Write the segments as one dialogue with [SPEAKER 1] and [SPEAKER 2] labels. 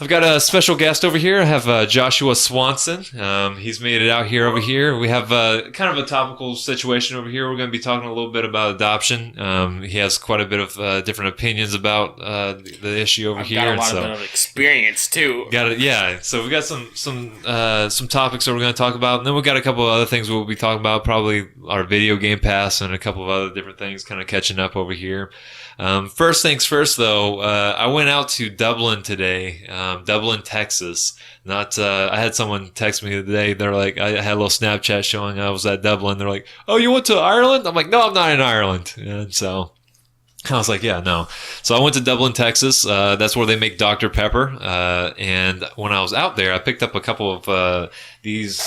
[SPEAKER 1] I've got a special guest over here. I have Joshua Swanson. He's made it out here over here. We have kind of a topical situation over here. We're going to be talking a little bit about adoption. He has quite a bit of different opinions about the issue over here.
[SPEAKER 2] I've got a lot of experience too.
[SPEAKER 1] Yeah. So we got some topics that we're going to talk about, and then we've got a couple of other things we'll be talking about. Probably our video game pass and a couple of other different things, kind of catching up over here. First things first, though, I went out to Dublin today, Dublin, Texas. I had someone text me today. They're like, I had a little Snapchat showing I was at Dublin. They're like, oh, you went to Ireland? I'm like, no, I'm not in Ireland. And so I was like, yeah, no. So I went to Dublin, Texas. That's where they make Dr. Pepper. And when I was out there, I picked up a couple of these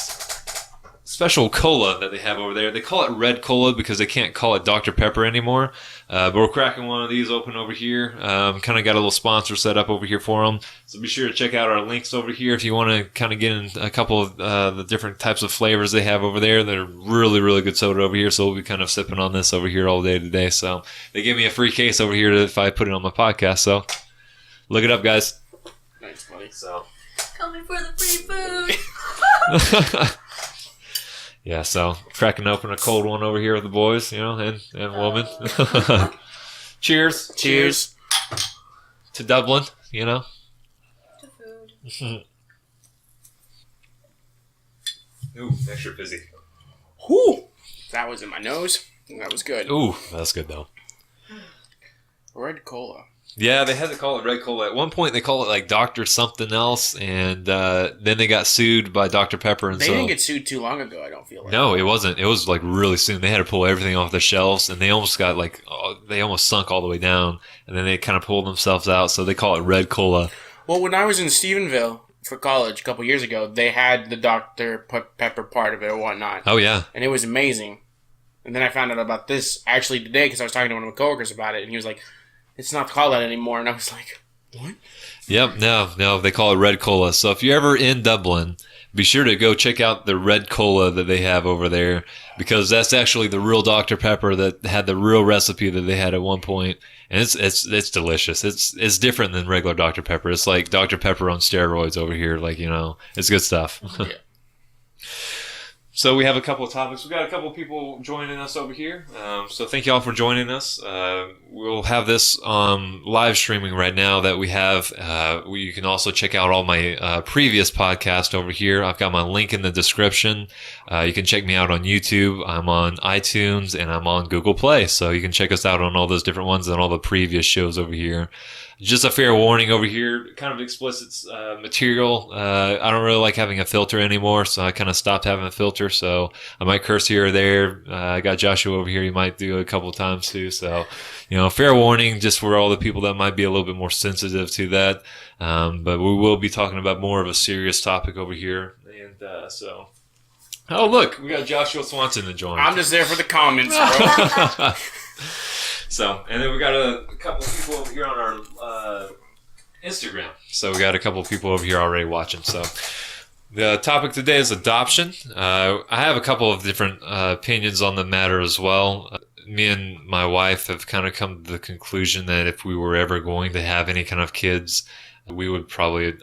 [SPEAKER 1] special cola that they have over there. They call it red cola because they can't call it Dr. Pepper anymore. But we're cracking one of these open over here. Kind of got a little sponsor set up over here for them. So be sure to check out our links over here if you want to kind of get in a couple of the different types of flavors they have over there. They're really, really good soda over here. So we'll be kind of sipping on this over here all day today. So they gave me a free case over here if I put it on my podcast. So look it up, guys.
[SPEAKER 2] Thanks, buddy.
[SPEAKER 1] So
[SPEAKER 3] coming for the free food.
[SPEAKER 1] Yeah, so cracking open a cold one over here with the boys, and woman. Cheers.
[SPEAKER 2] Cheers.
[SPEAKER 1] To Dublin,
[SPEAKER 3] To food.
[SPEAKER 1] Ooh, extra fizzy.
[SPEAKER 2] Whew. That was in my nose. That was good.
[SPEAKER 1] Ooh, that's good though.
[SPEAKER 2] Red cola.
[SPEAKER 1] Yeah, they had to call it red cola. At one point, they call it like Dr. something else, and then they got sued by Dr. Pepper. And
[SPEAKER 2] they didn't get sued too long ago, I don't feel like.
[SPEAKER 1] No, it wasn't. It was like really soon. They had to pull everything off the shelves, and they almost got they almost sunk all the way down, and then they kind of pulled themselves out, so they call it red cola.
[SPEAKER 2] Well, when I was in Stephenville for college a couple years ago, they had the Dr. Pepper part of it or whatnot.
[SPEAKER 1] Oh, yeah.
[SPEAKER 2] And it was amazing. And then I found out about this actually today because I was talking to one of my coworkers about it, and he was like, it's not called that anymore. And I was like, what?
[SPEAKER 1] Yep, no, they call it red cola. So if you're ever in Dublin, be sure to go check out the red cola that they have over there, because that's actually the real Dr. Pepper that had the real recipe that they had at one point. And it's delicious. It's different than regular Dr. Pepper. It's like Dr. Pepper on steroids over here. It's good stuff.
[SPEAKER 2] Yeah.
[SPEAKER 1] So we have a couple of topics. We've got a couple of people joining us over here. So thank you all for joining us. We'll have this live streaming right now that we have. You can also check out all my previous podcasts over here. I've got my link in the description. You can check me out on YouTube. I'm on iTunes and I'm on Google Play. So you can check us out on all those different ones and all the previous shows over here. Just a fair warning over here, kind of explicit material. I don't really like having a filter anymore, so I kind of stopped having a filter. So I might curse here or there. I got Joshua over here. He might do it a couple of times too. So, fair warning just for all the people that might be a little bit more sensitive to that. But we will be talking about more of a serious topic over here. And so, oh, look, we got Joshua Swanson to join.
[SPEAKER 2] I'm just there for the comments, bro.
[SPEAKER 1] So, and then we got a couple of people over here on our Instagram. So we got a couple of people over here already watching. So the topic today is adoption. I have a couple of different opinions on the matter as well. Me and my wife have kind of come to the conclusion that if we were ever going to have any kind of kids, we would probably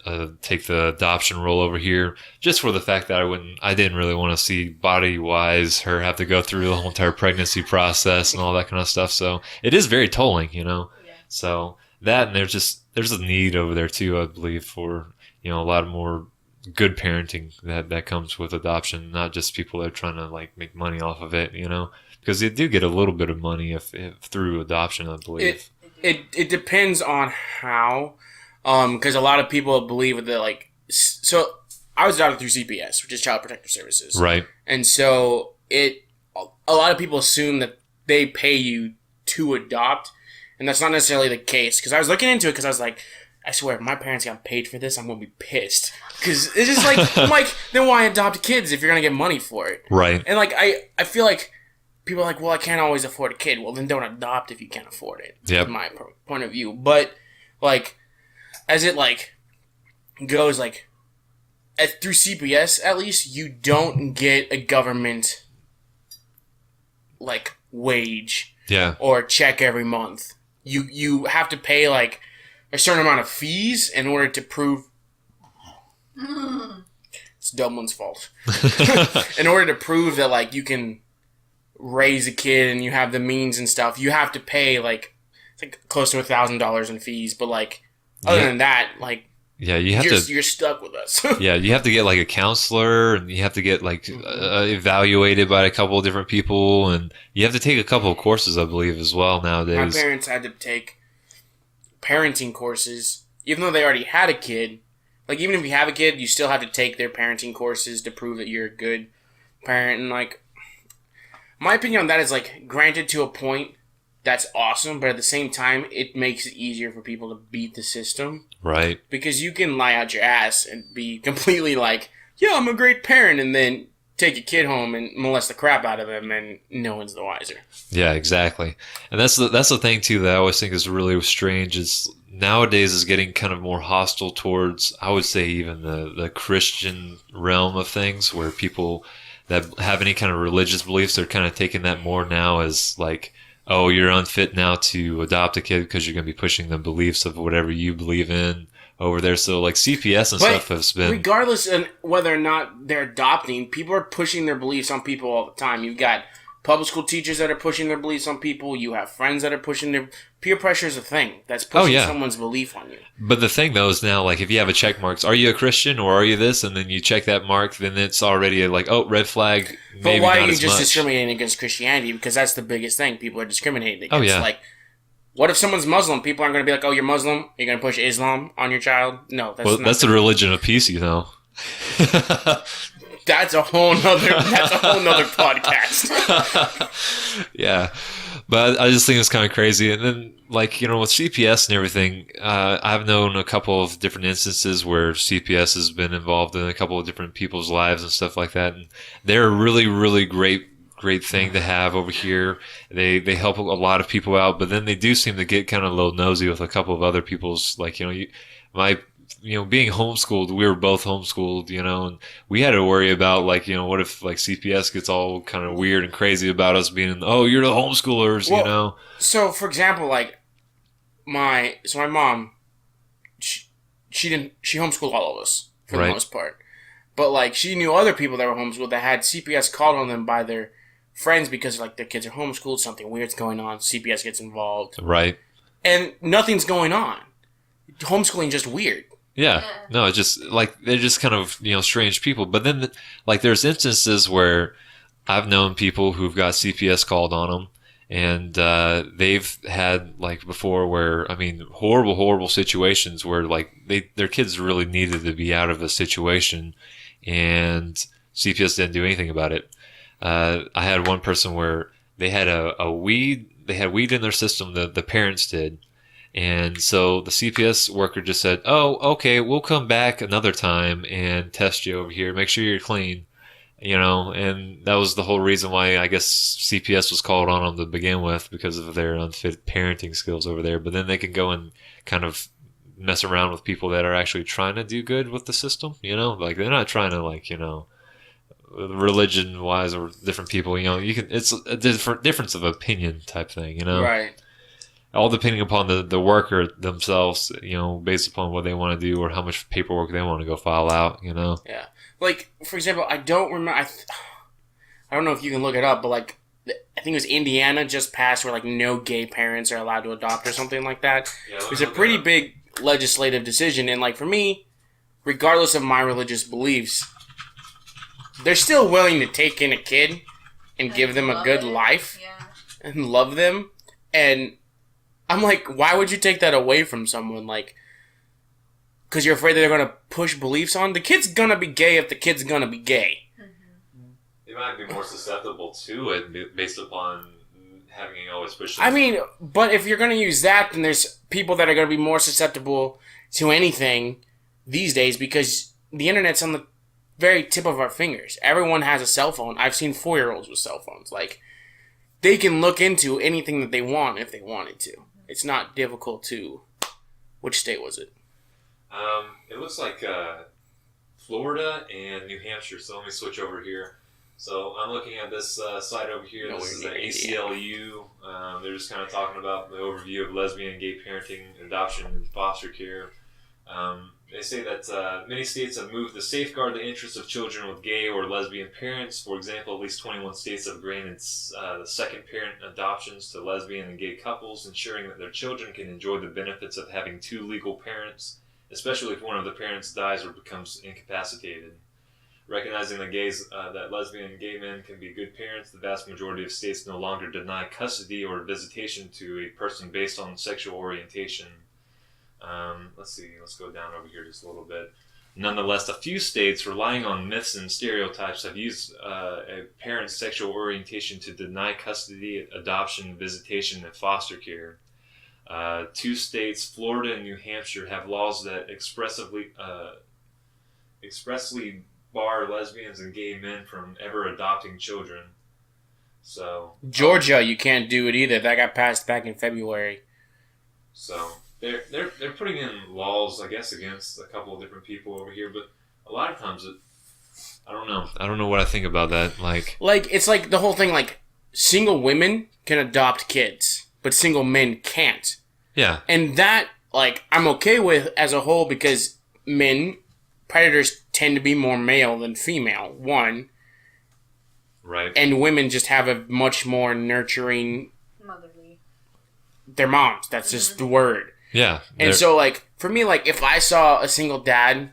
[SPEAKER 1] take the adoption role over here, just for the fact that I didn't really want to see body-wise her have to go through the whole entire pregnancy process and all that kind of stuff. So it is very tolling, Yeah. So that, and there's a need over there too, I believe, for a lot of more good parenting that comes with adoption, not just people that are trying to make money off of it, because they do get a little bit of money if through adoption, I believe.
[SPEAKER 2] It depends on how. Because a lot of people believe that, so I was adopted through CPS, which is Child Protective Services.
[SPEAKER 1] Right.
[SPEAKER 2] And so a lot of people assume that they pay you to adopt, and that's not necessarily the case. Because I was looking into it because I was like, I swear, if my parents got paid for this, I'm going to be pissed. Because it's just I'm then why adopt kids if you're going to get money for it?
[SPEAKER 1] Right.
[SPEAKER 2] And, I feel like people are like, well, I can't always afford a kid. Well, then don't adopt if you can't afford it.
[SPEAKER 1] Yep.
[SPEAKER 2] From my point of view. But, as it goes through CPS, at least you don't get a government wage
[SPEAKER 1] Yeah.
[SPEAKER 2] or check every month. You have to pay like a certain amount of fees in order to prove it's Dublin's fault. In order to prove that like you can raise a kid and you have the means and stuff, you have to pay like it's like close to $1,000 in fees. But like other than that, like
[SPEAKER 1] yeah, you're
[SPEAKER 2] stuck with us.
[SPEAKER 1] Yeah, you have to get like a counselor, and you have to get like evaluated by a couple of different people, and you have to take a couple of courses, I believe, as well nowadays.
[SPEAKER 2] My parents had to take parenting courses, even though they already had a kid. Like, even if you have a kid, you still have to take their parenting courses to prove that you're a good parent. And, like, my opinion on that is, like, granted to a point, that's awesome, but at the same time, it makes it easier for people to beat the system.
[SPEAKER 1] Right.
[SPEAKER 2] Because you can lie out your ass and be completely like, yeah, I'm a great parent, and then take a kid home and molest the crap out of them, and no one's the wiser.
[SPEAKER 1] Yeah, exactly. And that's the thing, too, that I always think is really strange is nowadays is getting kind of more hostile towards, I would say, even the Christian realm of things, where people that have any kind of religious beliefs, they're kind of taking that more now as like, oh, you're unfit now to adopt a kid because you're going to be pushing the beliefs of whatever you believe in over there. So, like, CPS and stuff has been...
[SPEAKER 2] Regardless of whether or not they're adopting, people are pushing their beliefs on people all the time. You've got public school teachers that are pushing their beliefs on people. You have friends that are pushing their... Peer pressure is a thing. That's pushing someone's belief on you.
[SPEAKER 1] But the thing, though, is now, like, if you have a check mark, are you a Christian or are you this? And then you check that mark, then it's already like, oh, red flag, maybe
[SPEAKER 2] But why
[SPEAKER 1] not
[SPEAKER 2] are you
[SPEAKER 1] as
[SPEAKER 2] just
[SPEAKER 1] much.
[SPEAKER 2] discriminating against Christianity? Because that's the biggest thing people are discriminating against.
[SPEAKER 1] Oh, yeah.
[SPEAKER 2] Like, what if someone's Muslim? People aren't going to be like, oh, you're Muslim? You're going to push Islam on your child? No, that's not...
[SPEAKER 1] That's the religion of peace, you know.
[SPEAKER 2] That's a whole nother podcast.
[SPEAKER 1] Yeah. But I just think it's kind of crazy. And then, like, you know, with CPS and everything, I've known a couple of different instances where CPS has been involved in a couple of different people's lives and stuff like that. And they're a really, really great thing to have over here. They help a lot of people out, but then they do seem to get kind of a little nosy with a couple of other people's, like, being homeschooled, we were both homeschooled, you know, and we had to worry about, like, you know, what if, like, CPS gets all kind of weird and crazy about us being, oh, you're the homeschoolers, you know?
[SPEAKER 2] So, for example, like, my mom, she homeschooled all of us, for the most part. But, like, she knew other people that were homeschooled that had CPS called on them by their friends because, like, their kids are homeschooled, something weird's going on, CPS gets involved.
[SPEAKER 1] Right.
[SPEAKER 2] And nothing's going on. Homeschooling just weird.
[SPEAKER 1] Yeah, no, it's just, like, they're just kind of, you know, strange people. But then, like, there's instances where I've known people who've got CPS called on them, and they've had, like, before where, I mean, horrible situations where, like, their kids really needed to be out of a situation, and CPS didn't do anything about it. I had one person where they had weed in their system, the parents did. And so the CPS worker just said, oh, okay, we'll come back another time and test you over here. Make sure you're clean, you know. And that was the whole reason why I guess CPS was called on them to begin with, because of their unfit parenting skills over there. But then they can go and kind of mess around with people that are actually trying to do good with the system, you know. Like, they're not trying to, like, you know, religion-wise or different people, you know. It's a difference of opinion type thing, you know.
[SPEAKER 2] Right.
[SPEAKER 1] All depending upon the worker themselves, you know, based upon what they want to do or how much paperwork they want to go file out, you know.
[SPEAKER 2] Yeah. Like, for example, I don't remember... I don't know if you can look it up, but, like, I think it was Indiana just passed where, like, no gay parents are allowed to adopt or something like that. Yeah, it was a pretty big legislative decision. And, like, for me, regardless of my religious beliefs, they're still willing to take in a kid and give them a good life and love them. And... I'm like, why would you take that away from someone? Like, because you're afraid that they're going to push beliefs on? The kid's going to be gay if the kid's going to be gay.
[SPEAKER 1] They might be more susceptible to it based upon having always pushed.
[SPEAKER 2] I mean, but if you're going to use that, then there's people that are going to be more susceptible to anything these days because the internet's on the very tip of our fingers. Everyone has a cell phone. I've seen 4-year-olds with cell phones. Like, they can look into anything that they want if they wanted to. It's not difficult to... Which state was it?
[SPEAKER 1] It looks like Florida and New Hampshire, so let me switch over here. So I'm looking at this site over here. This is the ACLU. They're just kind of talking about the overview of lesbian and gay parenting, adoption, and foster care. They say that many states have moved to safeguard the interests of children with gay or lesbian parents. For example, at least 21 states have granted second parent adoptions to lesbian and gay couples, ensuring that their children can enjoy the benefits of having two legal parents, especially if one of the parents dies or becomes incapacitated. Recognizing that lesbian and gay men can be good parents, the vast majority of states no longer deny custody or visitation to a person based on sexual orientation. Let's see, let's go down over here just a little bit. Nonetheless, a few states, relying on myths and stereotypes, have used a parent's sexual orientation to deny custody, adoption, visitation, and foster care. 2 states, Florida and New Hampshire, have laws that expressly bar lesbians and gay men from ever adopting children. So
[SPEAKER 2] Georgia, you can't do it either. That got passed back in February.
[SPEAKER 1] So they're putting in laws, I guess, against a couple of different people over here, but a lot of times I don't know. I don't know what I think about that. Like
[SPEAKER 2] it's like the whole thing. Like single women can adopt kids, but single men can't.
[SPEAKER 1] Yeah,
[SPEAKER 2] and that I'm okay with as a whole because predators tend to be more male than female. One,
[SPEAKER 1] right,
[SPEAKER 2] and women just have a much more nurturing.
[SPEAKER 3] Motherly.
[SPEAKER 2] Their moms. That's just the word.
[SPEAKER 1] Yeah.
[SPEAKER 2] And so, for me, if I saw a single dad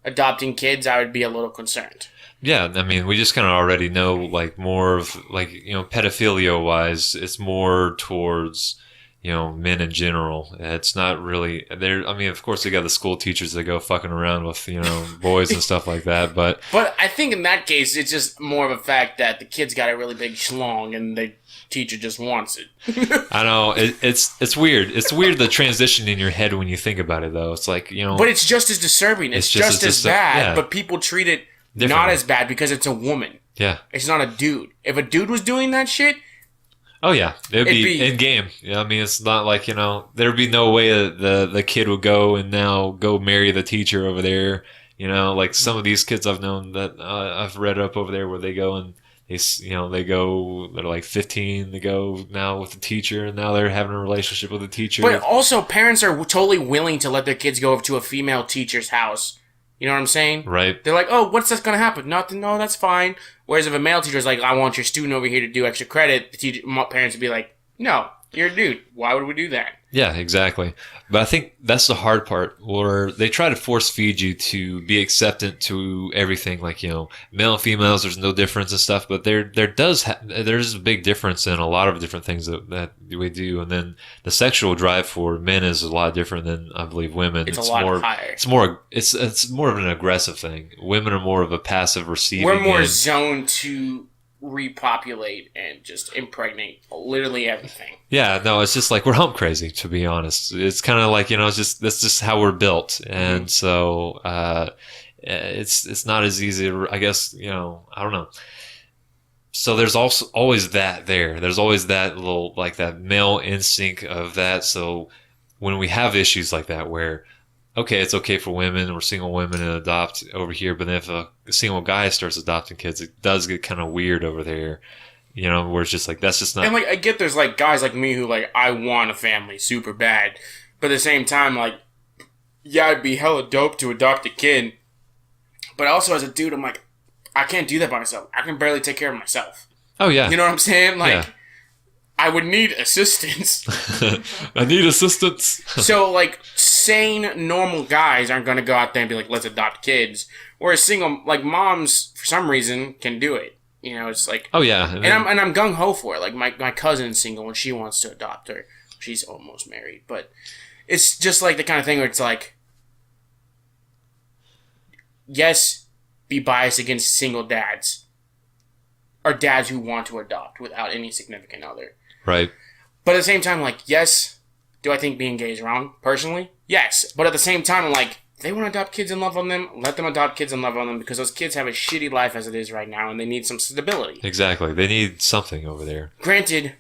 [SPEAKER 2] adopting kids, I would be a little concerned.
[SPEAKER 1] Yeah, I mean, we just kind of already know, more of, pedophilia-wise, it's more towards, men in general. It's not really, of course, they got the school teachers that go fucking around with, boys and stuff like that, but...
[SPEAKER 2] But I think in that case, it's just more of a fact that the kid's got a really big schlong and the teacher just wants it.
[SPEAKER 1] I know, it's weird. It's weird the transition in your head when you think about it, though. It's like,
[SPEAKER 2] But it's just as disturbing. It's just as bad,
[SPEAKER 1] yeah.
[SPEAKER 2] But people treat it not as bad because it's a woman.
[SPEAKER 1] Yeah.
[SPEAKER 2] It's not a dude. If a dude was doing that shit...
[SPEAKER 1] Oh, yeah. It'd be in game. Yeah, I mean, it's not like, there'd be no way that the kid would go and now go marry the teacher over there. Some of these kids I've known that I've read up over there where they go and they're 15, they go now with the teacher, and now they're having a relationship with the teacher.
[SPEAKER 2] But also, parents are totally willing to let their kids go to a female teacher's house. You know what I'm saying?
[SPEAKER 1] Right.
[SPEAKER 2] They're like, oh, what's going to happen? Nothing. No, that's fine. Whereas if a male teacher's like, I want your student over here to do extra credit, the parents would be like, no, you're a dude. Why would we do that?
[SPEAKER 1] Yeah, exactly. But I think that's the hard part, where they try to force feed you to be acceptant to everything. Male and females, there's no difference and stuff. But there's a big difference in a lot of different things that we do. And then the sexual drive for men is a lot different than, I believe, women.
[SPEAKER 2] It's a lot higher.
[SPEAKER 1] It's more of an aggressive thing. Women are more of a passive receiving.
[SPEAKER 2] We're more zoned to repopulate and just impregnate literally everything.
[SPEAKER 1] Yeah, no, it's just we're hump crazy, to be honest. It's kind of that's just how we're built. And so it's not as easy, I guess, I don't know. So there's also always that there. There's always that little, that male instinct of that. So when we have issues like that where, okay, it's okay for women or single women to adopt over here, but then if a single guy starts adopting kids, it does get kind of weird over there, where it's just that's just not...
[SPEAKER 2] And, I get there's, guys like me who, I want a family super bad, but at the same time, yeah, it'd be hella dope to adopt a kid, but also as a dude, I'm like, I can't do that by myself. I can barely take care of myself.
[SPEAKER 1] Oh, yeah.
[SPEAKER 2] You know what I'm saying?
[SPEAKER 1] Yeah.
[SPEAKER 2] I would need assistance.
[SPEAKER 1] I need assistance.
[SPEAKER 2] So, sane, normal guys aren't going to go out there and be like, let's adopt kids. Whereas single, moms, for some reason, can do it. It's
[SPEAKER 1] oh, yeah.
[SPEAKER 2] And I'm gung-ho for it. My cousin's single and she wants to adopt her. She's almost married. But it's just, the kind of thing where it's yes, be biased against single dads. Or dads who want to adopt without any significant other.
[SPEAKER 1] Right.
[SPEAKER 2] But at the same time, yes, do I think being gay is wrong? Personally, yes. But at the same time, if they want to adopt kids and love on them, let them adopt kids and love on them, because those kids have a shitty life as it is right now, and they need some stability.
[SPEAKER 1] Exactly. They need something over there.
[SPEAKER 2] Granted,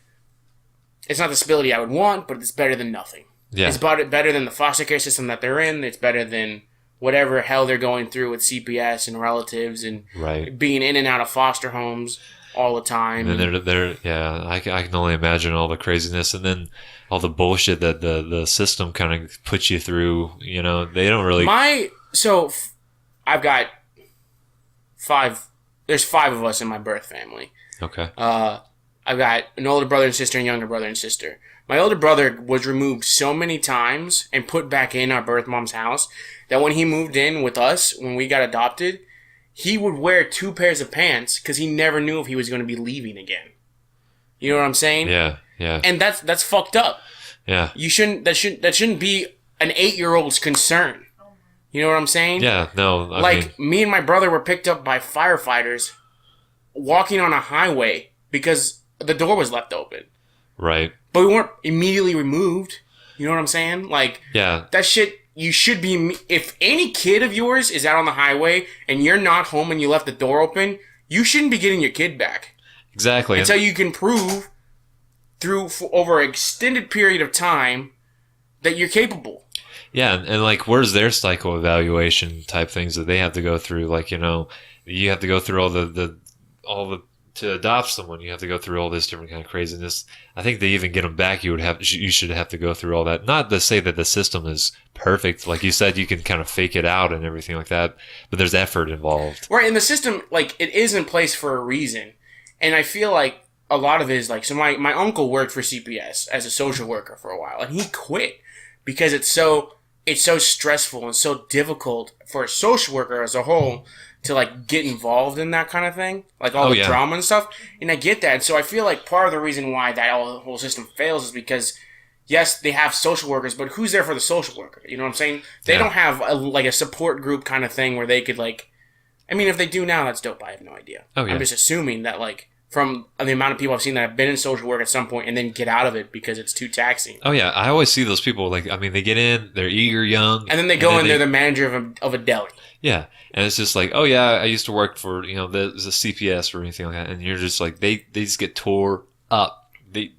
[SPEAKER 2] it's not the stability I would want, but it's better than nothing.
[SPEAKER 1] Yeah.
[SPEAKER 2] It's better than the foster care system that they're in. It's better than whatever hell they're going through with CPS and relatives and
[SPEAKER 1] Right.
[SPEAKER 2] being in and out of foster homes all the time.
[SPEAKER 1] And then they're yeah, I can only imagine all the craziness and then all the bullshit that the system kind of puts you through. You know, they don't really.
[SPEAKER 2] I've got 5. There's 5 of us in my birth family.
[SPEAKER 1] Okay.
[SPEAKER 2] I've got an older brother and sister and younger brother and sister. My older brother was removed so many times and put back in our birth mom's house that when he moved in with us, when we got adopted, he would wear 2 pairs of pants because he never knew if he was going to be leaving again. You know what I'm saying?
[SPEAKER 1] Yeah. Yeah.
[SPEAKER 2] And that's fucked up.
[SPEAKER 1] Yeah.
[SPEAKER 2] That shouldn't be an 8-year-old's concern. You know what I'm saying?
[SPEAKER 1] Yeah. No. I mean,
[SPEAKER 2] Me and my brother were picked up by firefighters walking on a highway because the door was left open.
[SPEAKER 1] right.
[SPEAKER 2] But we weren't immediately removed. You know what I'm saying? Like,
[SPEAKER 1] Yeah.
[SPEAKER 2] that shit, you should be... If any kid of yours is out on the highway and you're not home and you left the door open, you shouldn't be getting your kid back.
[SPEAKER 1] Exactly.
[SPEAKER 2] Until you can prove over an extended period of time that you're capable.
[SPEAKER 1] Yeah, and like, where's their psycho evaluation type things that they have to go through? Like, you know, you have to go through all the to adopt someone. You have to go through all this different kind of craziness. I think to even get them back, you should have to go through all that. Not to say that the system is perfect, like you said, you can kind of fake it out and everything like that, but there's effort involved.
[SPEAKER 2] Right, and the system, like, it is in place for a reason. And I feel like a lot of it is like, so my uncle worked for CPS as a social worker for a while, and he quit because it's so stressful and so difficult for a social worker as a whole to, like, get involved in that kind of thing, like all the drama and stuff. And I get that. And so I feel like part of the reason why that whole system fails is because, yes, they have social workers, but who's there for the social worker? You know what I'm saying? They don't have a support group kind of thing where they could, like, I mean, if they do now, that's dope. I have no idea.
[SPEAKER 1] Oh, yeah.
[SPEAKER 2] I'm just assuming that, like, from the amount of people I've seen that have been in social work at some point and then get out of it because it's too taxing.
[SPEAKER 1] Oh yeah, I always see those people, like, I mean, they get in, they're eager, young,
[SPEAKER 2] and then they go and they're the manager of a deli.
[SPEAKER 1] Yeah, and it's just like, oh yeah, I used to work for, you know, there's a CPS or anything like that, and you're just like, they just get tore up.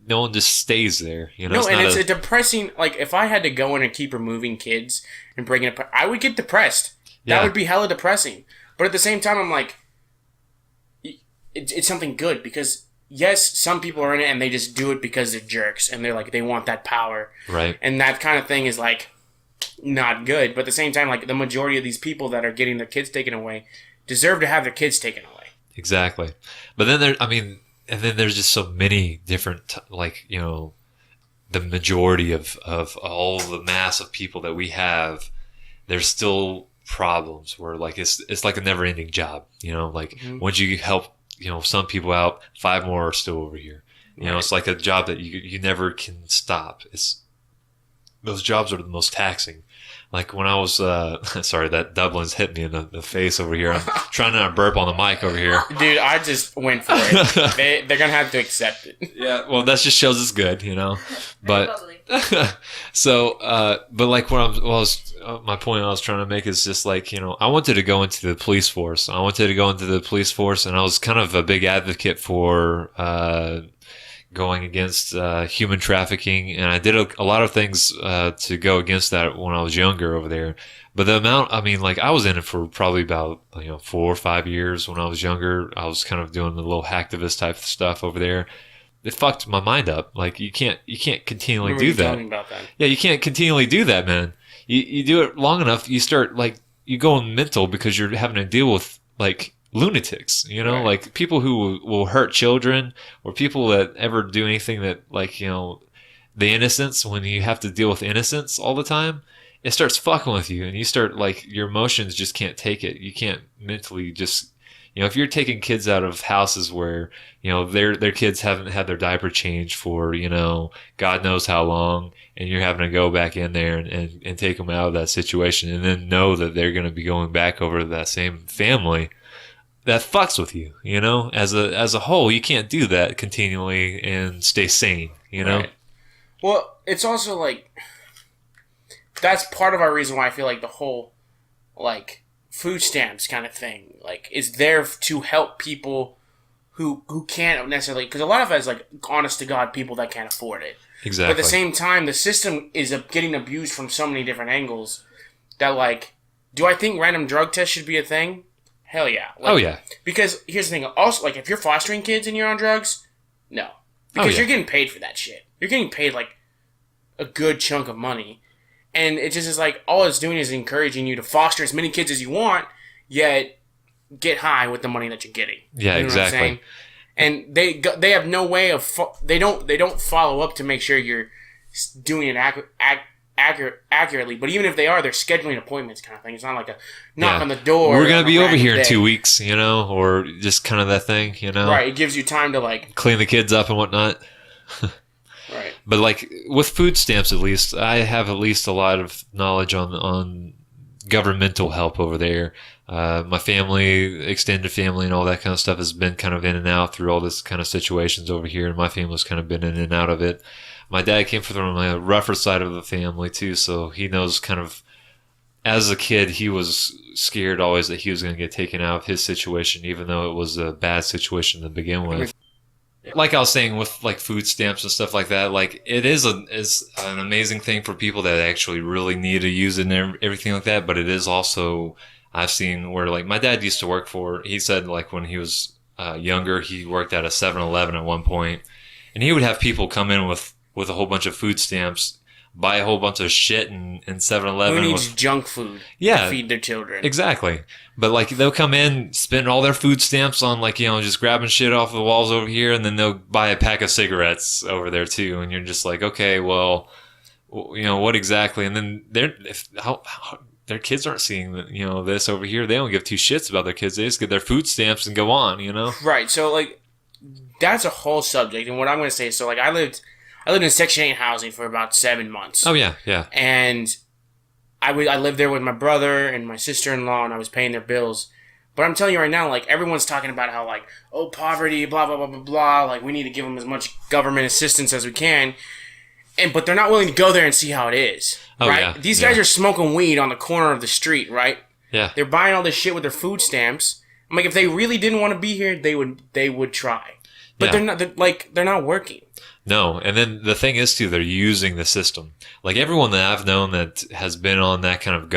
[SPEAKER 1] No one just stays there, you know.
[SPEAKER 2] No, and it's a depressing. Like, if I had to go in and keep removing kids and bringing it, I would get depressed. That would be hella depressing. But at the same time, I'm like, it's something good because yes, some people are in it and they just do it because they're jerks and they're like, they want that power,
[SPEAKER 1] right? And
[SPEAKER 2] that kind of thing is like not good. But at the same time, like, the majority of these people that are getting their kids taken away deserve to have their kids taken away.
[SPEAKER 1] Exactly. But then there's just so many different, like, you know, the majority of all the mass of people that we have, there's still problems where, like, it's like a never ending job, you know, like once you help, you know, some people out, 5 more are still over here. You know, it's like a job that you never can stop. Those jobs are the most taxing. Like when I was, sorry, that Dublin's hit me in the face over here. I'm trying to not burp on the mic over here.
[SPEAKER 2] Dude, I just went for it. They're going to have to accept it.
[SPEAKER 1] Yeah, well, that just shows it's good, you know. But so, but like my point I was trying to make is just like, you know, I wanted to go into the police force. And I was kind of a big advocate for going against human trafficking, and I did a lot of things to go against that when I was younger over there. But the amount, I mean, like, I was in it for probably about, you know, 4 or 5 years when I was younger. I was kind of doing the little hacktivist type of stuff over there. It fucked my mind up. Like, you can't continually do that.
[SPEAKER 2] Talking about that.
[SPEAKER 1] Yeah, you can't continually do that, man. You do it long enough, you start, like, you go mental because you're having to deal with, like, lunatics, you know, like people who will hurt children or people that ever do anything that, like, you know, the innocence, when you have to deal with innocence all the time, it starts fucking with you and you start, like, your emotions just can't take it. You can't mentally just, you know, if you're taking kids out of houses where, you know, their kids haven't had their diaper changed for, you know, God knows how long, and you're having to go back in there and take them out of that situation and then know that they're going to be going back over to that same family, that fucks with you, you know. As a whole, you can't do that continually and stay sane, you know.
[SPEAKER 2] Right. Well, it's also like that's part of our reason why I feel like the whole, like, food stamps kind of thing, like, is there to help people who can't necessarily, because a lot of it is, like, honest to God people that can't afford it.
[SPEAKER 1] Exactly.
[SPEAKER 2] But at the same time, the system is getting abused from so many different angles that, like, Do I think random drug tests should be a thing? Hell yeah.
[SPEAKER 1] Oh, yeah.
[SPEAKER 2] Because here's the thing. Also, like, if you're fostering kids and you're on drugs, no. Because you're getting paid for that shit. You're getting paid, like, a good chunk of money. And it just is like, all it's doing is encouraging you to foster as many kids as you want, yet get high with the money that you're getting.
[SPEAKER 1] Yeah,
[SPEAKER 2] you know
[SPEAKER 1] exactly.
[SPEAKER 2] What I'm saying? And they have no way of they don't follow up to make sure you're doing it accurately. But even if they are, they're scheduling appointments kind of thing. It's not like a knock on the door.
[SPEAKER 1] We're gonna be over here in 2 weeks, or just kind of that thing,
[SPEAKER 2] Right. It gives you time to like
[SPEAKER 1] clean the kids up and whatnot.
[SPEAKER 2] Right.
[SPEAKER 1] But like with food stamps, at least I have at least a lot of knowledge on governmental help over there. My family, extended family, and all that kind of stuff has been kind of in and out through all this kind of situations over here, and my family's kind of been in and out of it. My dad came from a rougher side of the family too, so he knows kind of. As a kid, he was scared always that he was going to get taken out of his situation, even though it was a bad situation to begin with. Like I was saying with like food stamps and stuff like that, like it is an amazing thing for people that actually really need to use it and everything like that. But it is also, I've seen where like my dad used to work he said like when he was younger, he worked at a 7-Eleven at one point, and he would have people come in with a whole bunch of food stamps, buy a whole bunch of shit in 7-Eleven.
[SPEAKER 2] Who needs junk food to feed their children?
[SPEAKER 1] Exactly. But like they'll come in, spend all their food stamps on like, just grabbing shit off the walls over here, and then they'll buy a pack of cigarettes over there too. And you're just like, okay, well, what exactly? And then their kids aren't seeing this over here. They don't give two shits about their kids. They just get their food stamps and go on,
[SPEAKER 2] Right. So like that's a whole subject. And what I'm going to say is, so like I lived in Section 8 housing for about 7 months.
[SPEAKER 1] Oh, yeah, yeah.
[SPEAKER 2] And I lived there with my brother and my sister-in-law, and I was paying their bills. But I'm telling you right now, like, everyone's talking about how, like, poverty, blah, blah, blah, blah, blah. Like, we need to give them as much government assistance as we can. But they're not willing to go there and see how it is.
[SPEAKER 1] Oh,
[SPEAKER 2] right?
[SPEAKER 1] Yeah.
[SPEAKER 2] These guys are smoking weed on the corner of the street, right?
[SPEAKER 1] Yeah.
[SPEAKER 2] They're buying all this shit with their food stamps. I'm like, if they really didn't want to be here, they would try. But they're not working.
[SPEAKER 1] No, and then the thing is, too, they're using the system. Like, everyone that I've known that has been on that kind of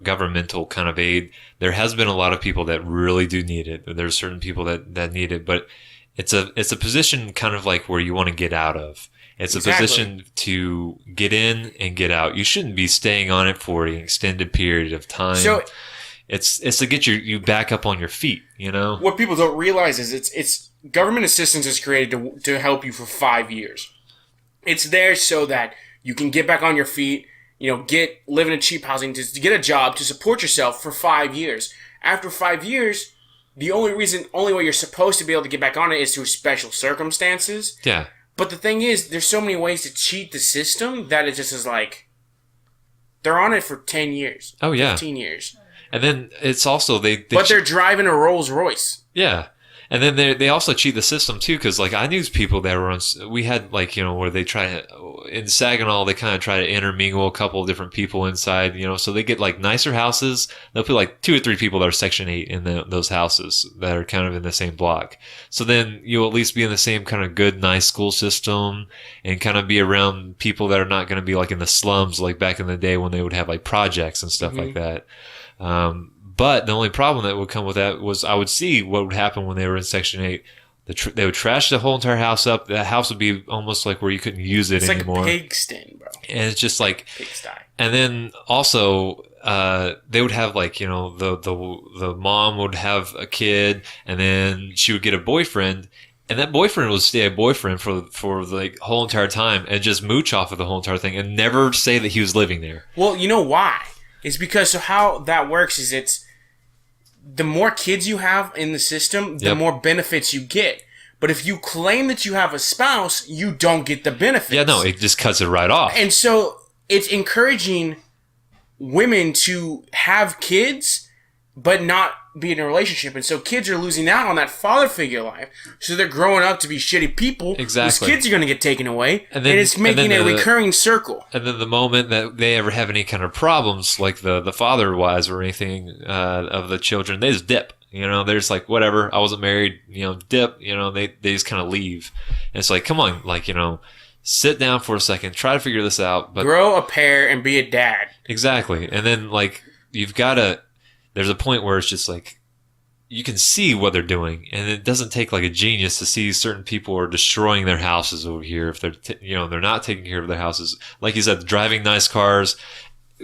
[SPEAKER 1] governmental kind of aid, there has been a lot of people that really do need it. There's certain people that need it, but it's a position kind of like where you want to get out of. It's a position to get in and get out. You shouldn't be staying on it for an extended period of time. So it's to get you back up on your feet,
[SPEAKER 2] What people don't realize is it's government assistance is created to help you for 5 years. It's there so that you can get back on your feet, live in a cheap housing, to get a job, to support yourself for 5 years. After 5 years, the only way you're supposed to be able to get back on it is through special circumstances.
[SPEAKER 1] Yeah.
[SPEAKER 2] But the thing is, there's so many ways to cheat the system that it just is like, they're on it for 10 years.
[SPEAKER 1] Oh, yeah.
[SPEAKER 2] 15 years.
[SPEAKER 1] And then it's also,
[SPEAKER 2] but they're driving a Rolls Royce.
[SPEAKER 1] Yeah. And then they also cheat the system too, because like I knew people that were on. We had like where they try to in Saginaw, they kind of try to intermingle a couple of different people inside. So they get like nicer houses. They'll put like 2 or 3 people that are Section 8 in those houses that are kind of in the same block. So then you'll at least be in the same kind of good, nice school system, and kind of be around people that are not going to be like in the slums, like back in the day when they would have like projects and stuff like that. But the only problem that would come with that was I would see what would happen when they were in Section 8. They would trash the whole entire house up. The house would be almost like where you couldn't use it anymore.
[SPEAKER 2] It's like a pigsty, bro.
[SPEAKER 1] And it's just like
[SPEAKER 2] pigsty.
[SPEAKER 1] And then also they would have like the mom would have a kid, and then she would get a boyfriend, and that boyfriend would stay a boyfriend for the whole entire time and just mooch off of the whole entire thing and never say that he was living there.
[SPEAKER 2] Well, you know why? It's because how that works is the more kids you have in the system, the more benefits you get. But if you claim that you have a spouse, you don't get the benefits.
[SPEAKER 1] Yeah, no, it just cuts it right off.
[SPEAKER 2] And so it's encouraging women to have kids, but not be in a relationship. And so kids are losing out on that father figure life. So they're growing up to be shitty people.
[SPEAKER 1] Exactly.
[SPEAKER 2] These kids are going to get taken away. And it's making a recurring circle.
[SPEAKER 1] And then the moment that they ever have any kind of problems, like the father-wise or anything of the children, they just dip. They're just like, whatever, I wasn't married, dip. They just kind of leave. And it's like, come on, like, sit down for a second, try to figure this out. But
[SPEAKER 2] grow a pair and be a dad.
[SPEAKER 1] Exactly. And then, like, you've got to... there's a point where it's just like you can see what they're doing, and it doesn't take like a genius to see certain people are destroying their houses over here if they're they're not taking care of their houses. Like you said, driving nice cars.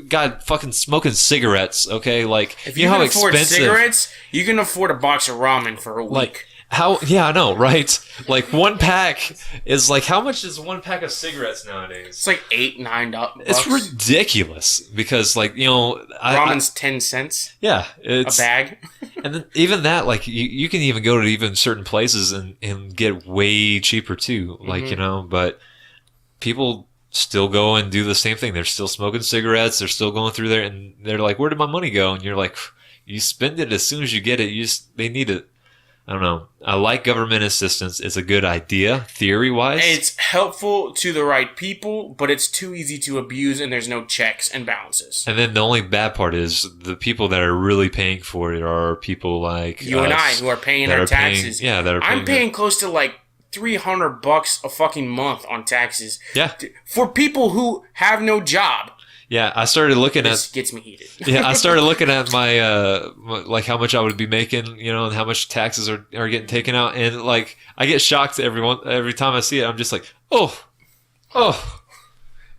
[SPEAKER 1] God, fucking smoking cigarettes, okay? Like,
[SPEAKER 2] If
[SPEAKER 1] you
[SPEAKER 2] you
[SPEAKER 1] know
[SPEAKER 2] can
[SPEAKER 1] how
[SPEAKER 2] afford
[SPEAKER 1] expensive
[SPEAKER 2] cigarettes, you can afford a box of ramen for a week.
[SPEAKER 1] like how yeah, I know, right? Like one pack is like how much is one pack of cigarettes nowadays?
[SPEAKER 2] It's like $8-9.
[SPEAKER 1] It's ridiculous because like,
[SPEAKER 2] Ramen's 10 cents
[SPEAKER 1] yeah,
[SPEAKER 2] a
[SPEAKER 1] it's
[SPEAKER 2] bag.
[SPEAKER 1] and then even that, like you can even go to even certain places and get way cheaper too. Like, but people still go and do the same thing. They're still smoking cigarettes. They're still going through there, and they're like, "Where did my money go?" And you're like, "You spend it as soon as you get it. They need it." I don't know. I like government assistance. It's a good idea, theory-wise.
[SPEAKER 2] It's helpful to the right people, but it's too easy to abuse, and there's no checks and balances.
[SPEAKER 1] And then the only bad part is the people that are really paying for it are people like
[SPEAKER 2] You and I, who are paying our taxes.
[SPEAKER 1] that are paying.
[SPEAKER 2] I'm paying close to like $300 a fucking month on taxes.
[SPEAKER 1] Yeah.
[SPEAKER 2] For people who have no job.
[SPEAKER 1] Yeah, I started looking
[SPEAKER 2] This gets me heated.
[SPEAKER 1] I started looking at my like how much I would be making, and how much taxes are getting taken out, and like I get shocked every time I see it. I'm just like, oh,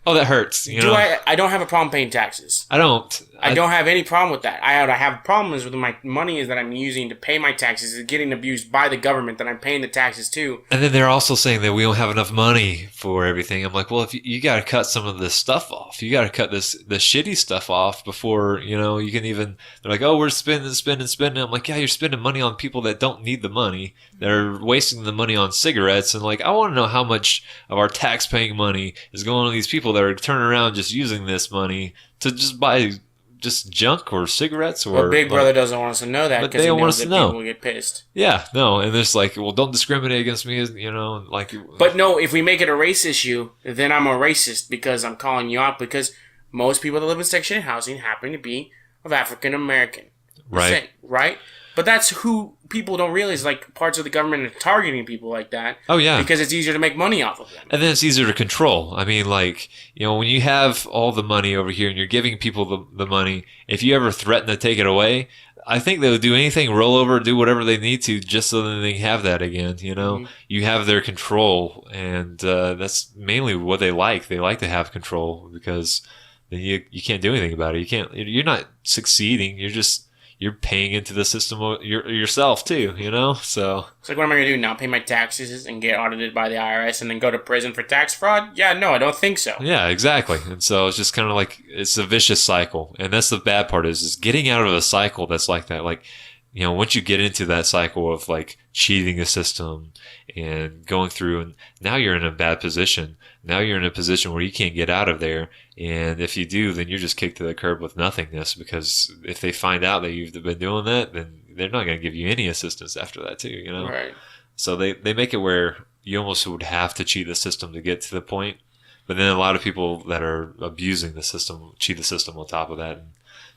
[SPEAKER 1] that hurts.
[SPEAKER 2] I don't have a problem paying taxes.
[SPEAKER 1] I don't.
[SPEAKER 2] I don't have any problem with that. I have problems with my money is that I'm using to pay my taxes is getting abused by the government that I'm paying the taxes to.
[SPEAKER 1] And then they're also saying that we don't have enough money for everything. I'm like, well, if you got to cut some of this stuff off, you got to cut the shitty stuff off before you can even. They're like, oh, we're spending. I'm like, yeah, you're spending money on people that don't need the money. They're wasting the money on cigarettes, and like, I want to know how much of our tax-paying money is going to these people that are turning around just using this money to just buy just junk or cigarettes or.
[SPEAKER 2] Well, Big Brother doesn't want us to know that because he knows that people will get pissed.
[SPEAKER 1] Yeah, no, and there's like, well, don't discriminate against me, like.
[SPEAKER 2] But no, if we make it a race issue, then I'm a racist because I'm calling you out because most people that live in Section 8 housing happen to be of African American descent, right? But that's who people don't realize, like, parts of the government are targeting people like that.
[SPEAKER 1] Oh, yeah.
[SPEAKER 2] Because it's easier to make money off of them.
[SPEAKER 1] And then it's easier to control. I mean, like, when you have all the money over here and you're giving people the money, if you ever threaten to take it away, I think they would do anything, roll over, do whatever they need to just so that they can have that again,
[SPEAKER 2] Mm-hmm.
[SPEAKER 1] You have their control, and that's mainly what they like. They like to have control because then you can't do anything about it. You're not succeeding. You're paying into the system yourself too, So
[SPEAKER 2] it's like, what am I going to do now? Pay my taxes and get audited by the IRS and then go to prison for tax fraud? Yeah, no, I don't think so.
[SPEAKER 1] Yeah, exactly. And so it's just kind of like it's a vicious cycle, and that's the bad part is getting out of a cycle that's like that. Like, once you get into that cycle of like cheating the system and going through, and now you're in a bad position. Now you're in a position where you can't get out of there. And if you do, then you're just kicked to the curb with nothingness, because if they find out that you've been doing that, then they're not going to give you any assistance after that too,
[SPEAKER 2] Right.
[SPEAKER 1] So they make it where you almost would have to cheat the system to get to the point. But then a lot of people that are abusing the system cheat the system on top of that. And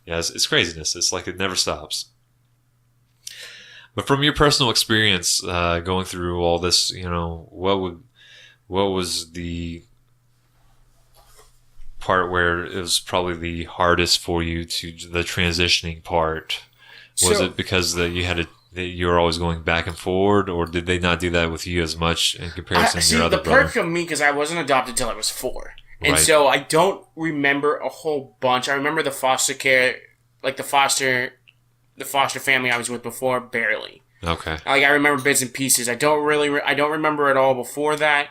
[SPEAKER 1] yeah, it's craziness. It's like it never stops. But from your personal experience going through all this, what was the part where it was probably the hardest for you to the transitioning part? Was it because that you were always going back and forward, or did they not do that with you as much in comparison to your other brother?
[SPEAKER 2] The perk of me, because I wasn't adopted till I was 4. And
[SPEAKER 1] Right.
[SPEAKER 2] so I don't remember a whole bunch. I remember the foster care, like the foster family I was with before, barely.
[SPEAKER 1] Okay.
[SPEAKER 2] Like, I remember bits and pieces. I don't remember it all before that.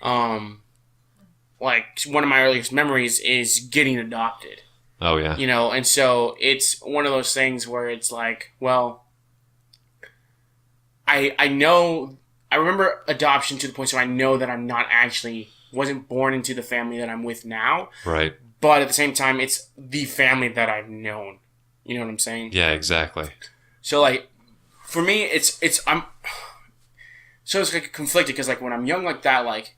[SPEAKER 2] Like, one of my earliest memories is getting adopted.
[SPEAKER 1] Oh yeah.
[SPEAKER 2] And so it's one of those things where it's like, well, I remember adoption to the point so I know that I'm not wasn't born into the family that I'm with now.
[SPEAKER 1] Right.
[SPEAKER 2] But at the same time, it's the family that I've known. You know what I'm saying?
[SPEAKER 1] Yeah, exactly.
[SPEAKER 2] So, like, for me, it's like conflicted because, like, when I'm young like that, like,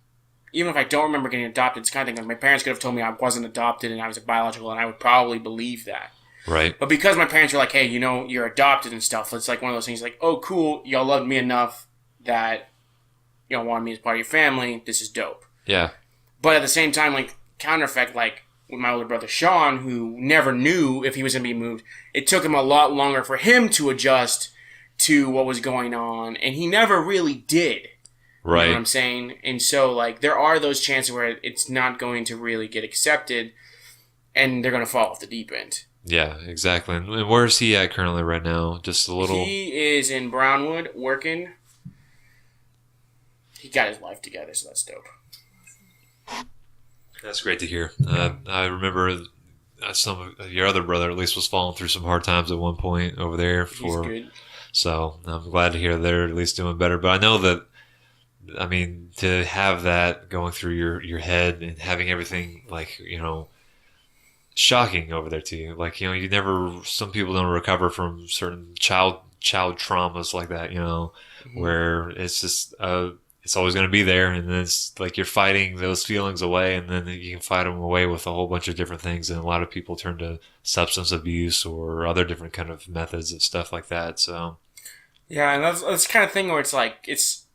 [SPEAKER 2] even if I don't remember getting adopted, it's kind of thing, like, my parents could have told me I wasn't adopted and I was a biological, and I would probably believe that.
[SPEAKER 1] Right.
[SPEAKER 2] But because my parents were like, hey, you're adopted and stuff, it's like one of those things like, oh, cool, y'all loved me enough that y'all wanted me as part of your family, this is dope.
[SPEAKER 1] Yeah.
[SPEAKER 2] But at the same time, like, counter effect, like, with my older brother Sean, who never knew if he was going to be moved. It took him a lot longer for him to adjust to what was going on, and he never really did.
[SPEAKER 1] Right.
[SPEAKER 2] You know what I'm saying? And so, like, there are those chances where it's not going to really get accepted, and they're going to fall off the deep end.
[SPEAKER 1] Yeah, exactly. And where is he at currently right now? Just a little...
[SPEAKER 2] He is in Brownwood, working. He got his life together, so that's dope.
[SPEAKER 1] That's great to hear. I remember some of your other brother at least was falling through some hard times at one point over there.
[SPEAKER 2] He's good.
[SPEAKER 1] So I'm glad to hear they're at least doing better. But I know that, I mean, to have that going through your head and having everything, like, you know, shocking over there to you. Like, you know, some people don't recover from certain child traumas like that, you know, where it's just, it's always going to be there, and then it's like you're fighting those feelings away, and then you can fight them away with a whole bunch of different things. And a lot of people turn to substance abuse or other different kind of methods of stuff like that. So,
[SPEAKER 2] yeah, and that's the kind of thing where it's like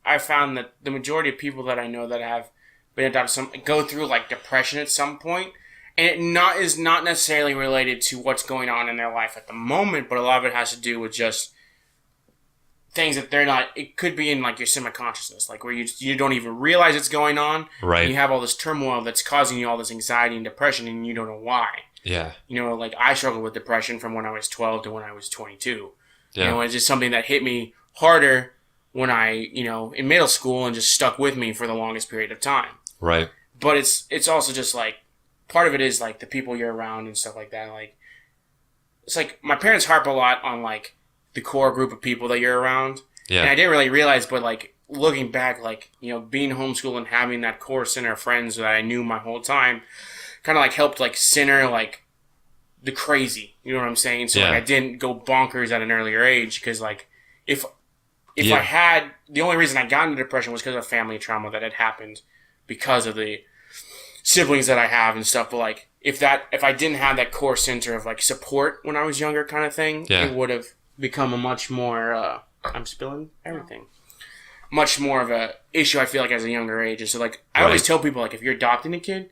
[SPEAKER 2] I found that the majority of people that I know that have been adopted go through like depression at some point, and it is not necessarily related to what's going on in their life at the moment, but a lot of it has to do with just things that they're not. It could be in like your semi-consciousness, like where you don't even realize it's going on.
[SPEAKER 1] Right.
[SPEAKER 2] You have all this turmoil that's causing you all this anxiety and depression, and you don't know why.
[SPEAKER 1] Yeah.
[SPEAKER 2] You know, like I struggled with depression from when I was 12 to when I was 22.
[SPEAKER 1] Yeah.
[SPEAKER 2] You know, it's just something that hit me harder when I, you know, in middle school and just stuck with me for the longest period of time.
[SPEAKER 1] Right.
[SPEAKER 2] But it's also just like, part of it is like the people you're around and stuff like that. Like, it's like my parents harp a lot on like the core group of people that you're around.
[SPEAKER 1] Yeah.
[SPEAKER 2] And I didn't really realize, but like looking back, like, you know, being homeschooled and having that core center of friends that I knew my whole time kind of like helped like center like the crazy, you know what I'm saying? So like I didn't go bonkers at an earlier age, because like if I had, the only reason I got into depression was because of family trauma that had happened because of the siblings that I have and stuff. But like if I didn't have that core center of like support when I was younger kind of thing, it would have become a much more I'm spilling everything. Much more of a issue, I feel like, as a younger age. And so like I always tell people, like, if you're adopting a kid,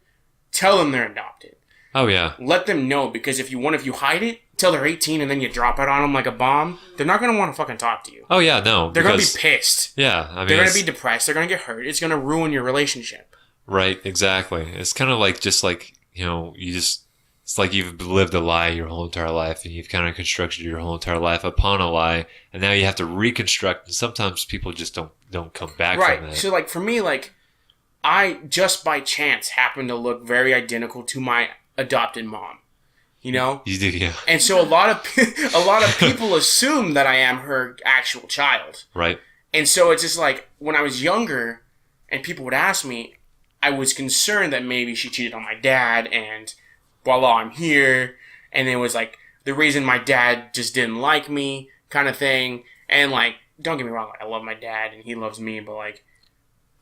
[SPEAKER 2] tell them they're adopted.
[SPEAKER 1] Oh yeah.
[SPEAKER 2] Let them know, because if you hide it till they're 18 and then you drop it on them like a bomb, they're not going to want to fucking talk to you.
[SPEAKER 1] Oh yeah, no.
[SPEAKER 2] They're going to be pissed.
[SPEAKER 1] Yeah, I mean,
[SPEAKER 2] they're going to be depressed. They're going to get hurt. It's going to ruin your relationship.
[SPEAKER 1] Right, exactly. It's kind of like, just like, you know, it's like you've lived a lie your whole entire life, and you've kind of constructed your whole entire life upon a lie, and now you have to reconstruct, and sometimes people just don't come back from that.
[SPEAKER 2] Right. So like for me, like I just by chance happen to look very identical to my adopted mom. You know?
[SPEAKER 1] You do, yeah.
[SPEAKER 2] And so a lot of people assume that I am her actual child.
[SPEAKER 1] Right.
[SPEAKER 2] And so it's just like when I was younger and people would ask me, I was concerned that maybe she cheated on my dad, and voila, I'm here. And it was like the reason my dad just didn't like me kind of thing. And like, don't get me wrong, I love my dad and he loves me, but like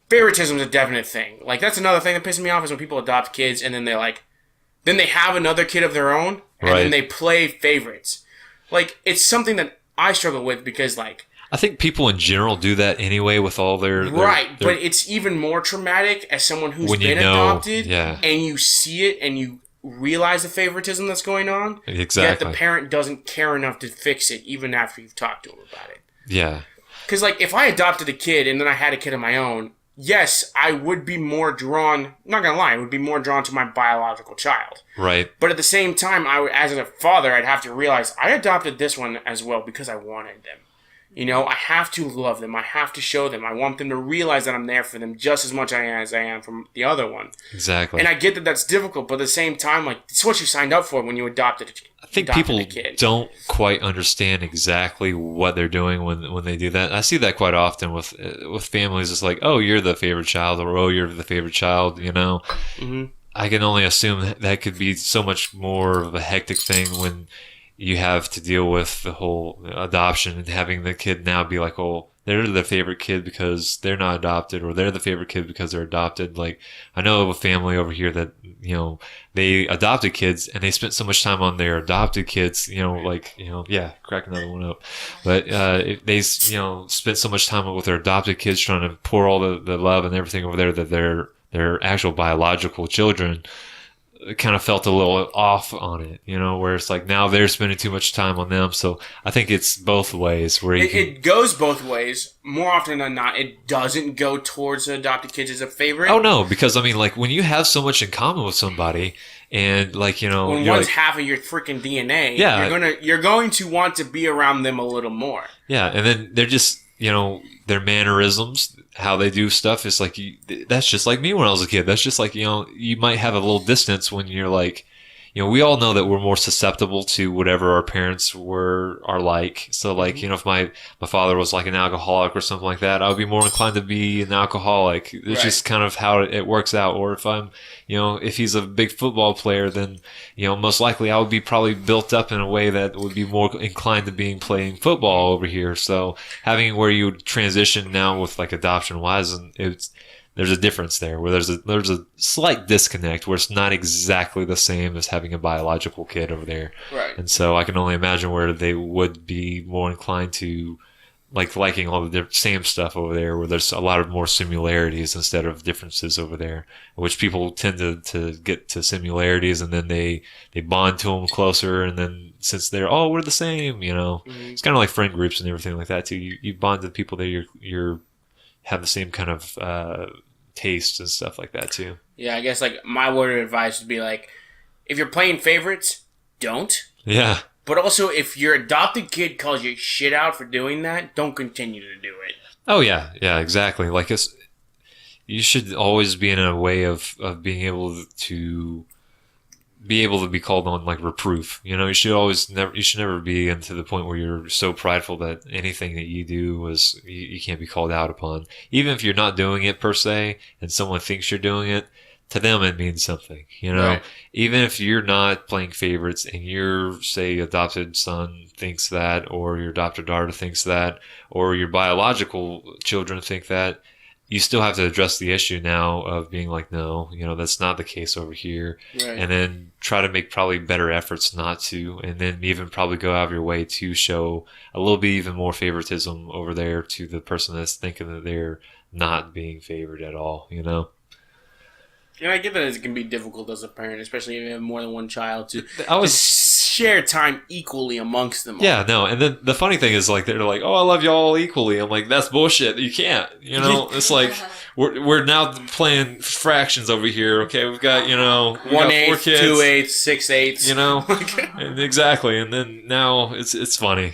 [SPEAKER 2] favoritism is a definite thing. Like that's another thing that pisses me off, is when people adopt kids and then then they have another kid of their own, and then they play favorites. Like, it's something that I struggle with, because like,
[SPEAKER 1] I think people in general do that anyway with all their
[SPEAKER 2] but it's even more traumatic as someone who's been adopted, and you see it and you realize the favoritism that's going on.
[SPEAKER 1] Exactly.
[SPEAKER 2] Yet the parent doesn't care enough to fix it, even after you've talked to him about it.
[SPEAKER 1] Yeah.
[SPEAKER 2] Because like, if I adopted a kid and then I had a kid of my own, yes, I would be more drawn, not gonna lie, I would be more drawn to my biological child.
[SPEAKER 1] Right.
[SPEAKER 2] But at the same time, as a father, I'd have to realize I adopted this one as well because I wanted them. You know, I have to love them. I have to show them. I want them to realize that I'm there for them just as much as I am from the other one.
[SPEAKER 1] Exactly.
[SPEAKER 2] And I get that that's difficult, but at the same time, like, it's what you signed up for when you adopted a kid.
[SPEAKER 1] I think people don't quite understand exactly what they're doing when they do that. I see that quite often with families. It's like, oh, you're the favorite child, or oh, you're the favorite child, you know.
[SPEAKER 2] Mm-hmm.
[SPEAKER 1] I can only assume that could be so much more of a hectic thing when you have to deal with the whole adoption and having the kid now be like, oh, they're the favorite kid because they're not adopted, or they're the favorite kid because they're adopted. Like, I know of a family over here that, you know, they adopted kids and they spent so much time on their adopted kids, you know, like, you know, crack another one up. But they, you know, spent so much time with their adopted kids trying to pour all the love and everything over there, that their actual biological children kind of felt a little off on it, where it's like now they're spending too much time on them. So I think it's both ways where
[SPEAKER 2] it goes both ways. More often than not, it doesn't go towards the adopted kids as a favorite.
[SPEAKER 1] Oh no, because I mean, like when you have so much in common with somebody, and like when
[SPEAKER 2] one's
[SPEAKER 1] like,
[SPEAKER 2] half of your freaking DNA,
[SPEAKER 1] yeah,
[SPEAKER 2] you're going to want to be around them a little more.
[SPEAKER 1] Yeah, and then they're just their mannerisms, how they do stuff is like that's just like me when I was a kid. That's just like you might have a little distance when you're like. We all know that we're more susceptible to whatever our parents are like. So like, if my father was like an alcoholic or something like that, I would be more inclined to be an alcoholic. It's just kind of how it works out. Or if I'm, if he's a big football player, then, most likely I would be probably built up in a way that would be more inclined to playing football over here. So having where you transition now with like adoption wise, and there's a difference there where there's a slight disconnect where it's not exactly the same as having a biological kid over there.
[SPEAKER 2] Right.
[SPEAKER 1] And so I can only imagine where they would be more inclined to liking all the same stuff over there, where there's a lot of more similarities instead of differences over there, which people tend to get to similarities and then they bond to them closer. And then since we're the same, it's kind of like friend groups and everything like that too. You bond to people that you're have the same kind of tastes and stuff like that too.
[SPEAKER 2] Yeah, I guess like my word of advice would be like, if you're playing favorites, don't.
[SPEAKER 1] Yeah.
[SPEAKER 2] But also, if your adopted kid calls you shit out for doing that, don't continue to do it.
[SPEAKER 1] Oh yeah, exactly. Like you should always be in a way of being able to be called on like reproof. You should never be into the point where you're so prideful that anything that you do you can't be called out upon. Even if you're not doing it per se and someone thinks you're doing it, to them it means something,
[SPEAKER 2] Right.
[SPEAKER 1] Even if you're not playing favorites and your say adopted son thinks that, or your adopted daughter thinks that, or your biological children think that, you still have to address the issue now of being like, no, that's not the case over here.
[SPEAKER 2] Right.
[SPEAKER 1] And then try to make probably better efforts not to, and then even probably go out of your way to show a little bit even more favoritism over there to the person that's thinking that they're not being favored at all,
[SPEAKER 2] Yeah, I get that it can be difficult as a parent, especially if you have more than one child, to share time equally amongst them all.
[SPEAKER 1] Yeah, no, and then the funny thing is like they're like, "Oh, I love y'all all equally." I'm like, "That's bullshit. You can't." It's like we're now playing fractions over here. Okay, we've got we got
[SPEAKER 2] 1/8,
[SPEAKER 1] 4 kids,
[SPEAKER 2] 2/8, 6/8.
[SPEAKER 1] Exactly, and then now it's funny,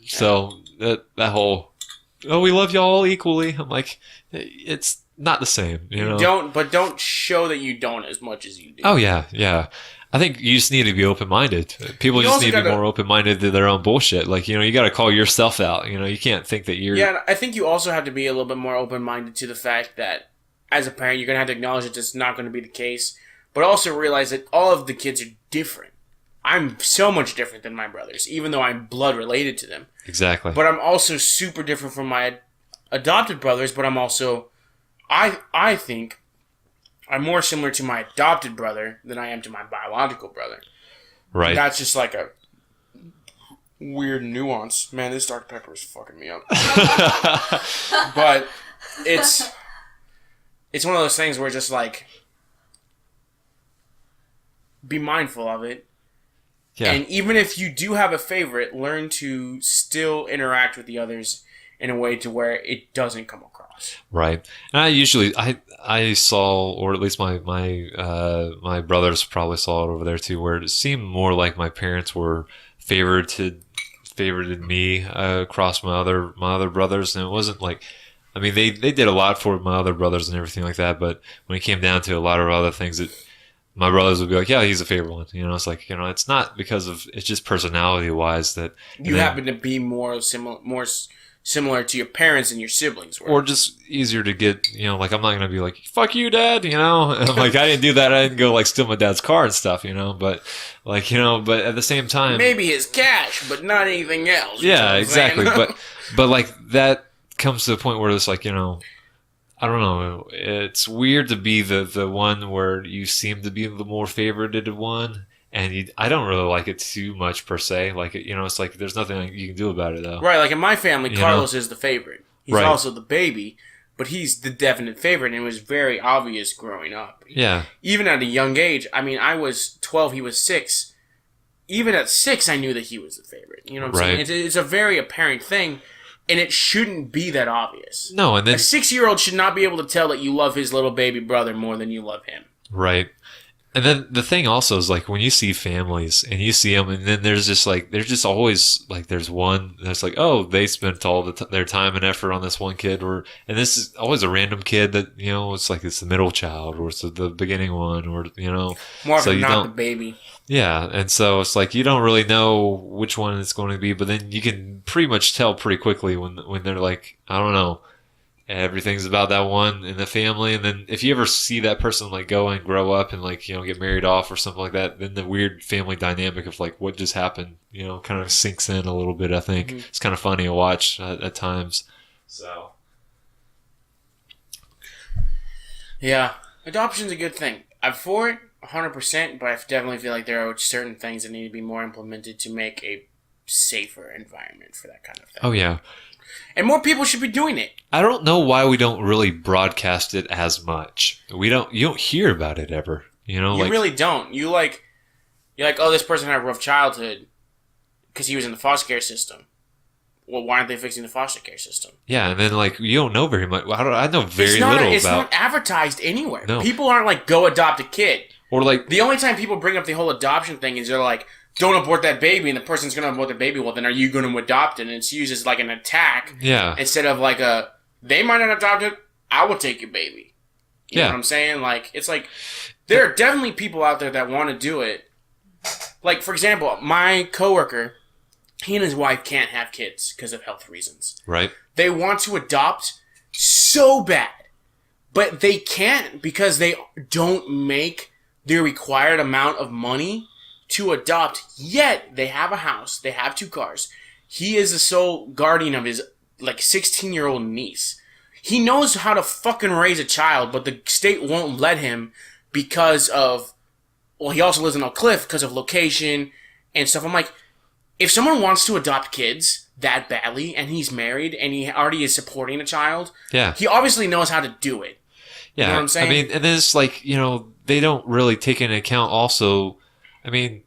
[SPEAKER 1] So that whole we love y'all all equally. I'm like, it's not the same,
[SPEAKER 2] Don't show that you don't as much as you do.
[SPEAKER 1] Oh yeah. I think you just need to be open-minded. People just need to be more open-minded to their own bullshit. Like, you got to call yourself out. You can't think that you're...
[SPEAKER 2] Yeah, I think you also have to be a little bit more open-minded to the fact that as a parent, you're going to have to acknowledge that this is not going to be the case, but also realize that all of the kids are different. I'm so much different than my brothers, even though I'm blood related to them.
[SPEAKER 1] Exactly.
[SPEAKER 2] But I'm also super different from my adopted brothers, but I'm also... I think... I'm more similar to my adopted brother than I am to my biological brother.
[SPEAKER 1] Right.
[SPEAKER 2] And that's just like a weird nuance. Man, this Dr. Pepper is fucking me up. But it's one of those things where just like be mindful of it. Yeah. And even if you do have a favorite, learn to still interact with the others in a way to where it doesn't come across.
[SPEAKER 1] Right. And I saw, or at least my brothers probably saw it over there too, where it seemed more like my parents were favorited me across my other brothers, and it wasn't like, I mean, they did a lot for my other brothers and everything like that, but when it came down to a lot of other things, my brothers would be like, yeah, he's a favorite one. It's like, it's not because of, it's just personality wise that
[SPEAKER 2] you happen to be more similar to your parents and your siblings were.
[SPEAKER 1] Or just easier to get, like, I'm not going to be like, fuck you, Dad, I'm like, I didn't do that. I didn't go, like, steal my dad's car and stuff, but, like, but at the same time...
[SPEAKER 2] Maybe his cash, but not anything else.
[SPEAKER 1] Yeah, exactly. but, like, that comes to the point where it's like, I don't know, it's weird to be the one where you seem to be the more favorited one. And I don't really like it too much per se. Like, it's like there's nothing you can do about it though.
[SPEAKER 2] Right. Like in my family, Carlos is the favorite. He's also the baby, but he's the definite favorite, and it was very obvious growing up.
[SPEAKER 1] Yeah.
[SPEAKER 2] Even at a young age, I mean, I was 12, he was 6. Even at 6, I knew that he was the favorite. You know what I'm saying? It's a very apparent thing, and it shouldn't be that obvious.
[SPEAKER 1] No, and then...
[SPEAKER 2] A 6-year-old should not be able to tell that you love his little baby brother more than you love him.
[SPEAKER 1] Right. And then the thing also is, like, when you see families and you see them, and then there's just like, there's just always like, there's one that's like, oh, they spent all their time and effort on this one kid, and this is always a random kid that, you know, it's like it's the middle child or it's the beginning one, or, you know,
[SPEAKER 2] more
[SPEAKER 1] so
[SPEAKER 2] often not the baby.
[SPEAKER 1] Yeah, and so it's like you don't really know which one it's going to be, but then you can pretty much tell pretty quickly when they're like, I don't know. Everything's about that one in the family, and then if you ever see that person like go and grow up and like, you know, get married off or something like that, then the weird family dynamic of like what just happened, you know, kind of sinks in a little bit. I think it's kind of funny to watch at times. So
[SPEAKER 2] yeah, adoption's a good thing. I'm for it 100%, but I definitely feel like there are certain things that need to be more implemented to make a safer environment for that kind of thing.
[SPEAKER 1] Oh yeah.
[SPEAKER 2] And more people should be doing it.
[SPEAKER 1] I don't know why we don't really broadcast it as much. You don't hear about it ever. You know,
[SPEAKER 2] you really don't. You're like, oh, this person had a rough childhood because he was in the foster care system. Well, why aren't they fixing the foster care system?
[SPEAKER 1] Yeah, and then like you don't know very much. I know very little about.
[SPEAKER 2] It's not advertised anywhere.
[SPEAKER 1] No.
[SPEAKER 2] People aren't like, go adopt a kid.
[SPEAKER 1] Or like
[SPEAKER 2] the only time people bring up the whole adoption thing is they're like, don't abort that baby, and the person's going to abort the baby. Well, then are you going to adopt it? And it's used as like an attack.
[SPEAKER 1] Yeah. Instead
[SPEAKER 2] of like they might not adopt it, I will take your baby. You know what I'm saying? Like, it's like, there are definitely people out there that want to do it. Like, for example, my coworker, he and his wife can't have kids because of health reasons.
[SPEAKER 1] Right.
[SPEAKER 2] They want to adopt so bad, but they can't because they don't make the required amount of money to adopt, yet they have a house, they have 2 cars. He is the sole guardian of his, like, 16-year-old niece. He knows how to fucking raise a child, but the state won't let him because of, well, he also lives on a cliff because of location and stuff. I'm like, if someone wants to adopt kids that badly, and he's married, and he already is supporting a child, he obviously knows how to do it.
[SPEAKER 1] Yeah,
[SPEAKER 2] you know what I'm saying?
[SPEAKER 1] I mean, and then it's like, you know, they don't really take into account also, I mean,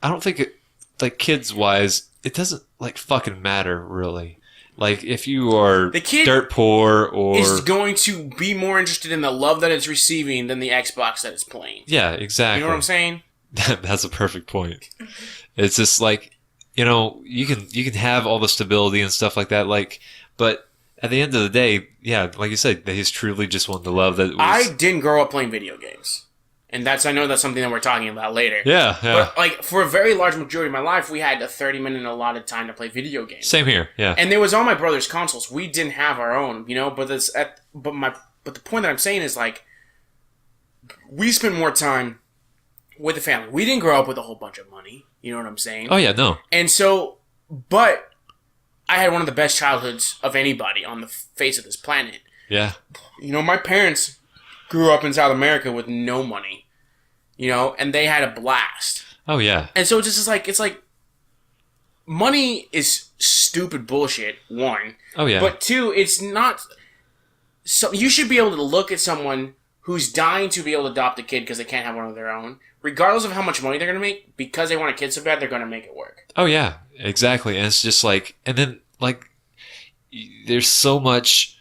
[SPEAKER 1] I don't think it, like, kids-wise, it doesn't, like, fucking matter, really. Like, if you are
[SPEAKER 2] the kid
[SPEAKER 1] dirt poor or...
[SPEAKER 2] is going to be more interested in the love that it's receiving than the Xbox that it's playing.
[SPEAKER 1] Yeah, exactly.
[SPEAKER 2] You know what I'm saying?
[SPEAKER 1] That's a perfect point. It's just like, you know, you can have all the stability and stuff like that, like, but at the end of the day, yeah, like you said, they just truly just want the love that was...
[SPEAKER 2] I didn't grow up playing video games. And I know that's something that we're talking about later.
[SPEAKER 1] Yeah.
[SPEAKER 2] But, like, for a very large majority of my life, we had a 30-minute allotted time to play video games.
[SPEAKER 1] Same here, yeah.
[SPEAKER 2] And there was on my brother's consoles. We didn't have our own, you know, but the point that I'm saying is, like, we spent more time with the family. We didn't grow up with a whole bunch of money. You know what I'm saying?
[SPEAKER 1] Oh, yeah, no.
[SPEAKER 2] And so, but I had one of the best childhoods of anybody on the face of this planet.
[SPEAKER 1] Yeah.
[SPEAKER 2] You know, my parents grew up in South America with no money, you know, and they had a blast.
[SPEAKER 1] Oh, yeah.
[SPEAKER 2] And so it's like, money is stupid bullshit, one.
[SPEAKER 1] Oh, yeah.
[SPEAKER 2] But two, it's not, so you should be able to look at someone who's dying to be able to adopt a kid because they can't have one of their own, regardless of how much money they're going to make, because they want a kid so bad, they're going to make it work.
[SPEAKER 1] Oh, yeah, exactly. And it's just like, and then, like, there's so much,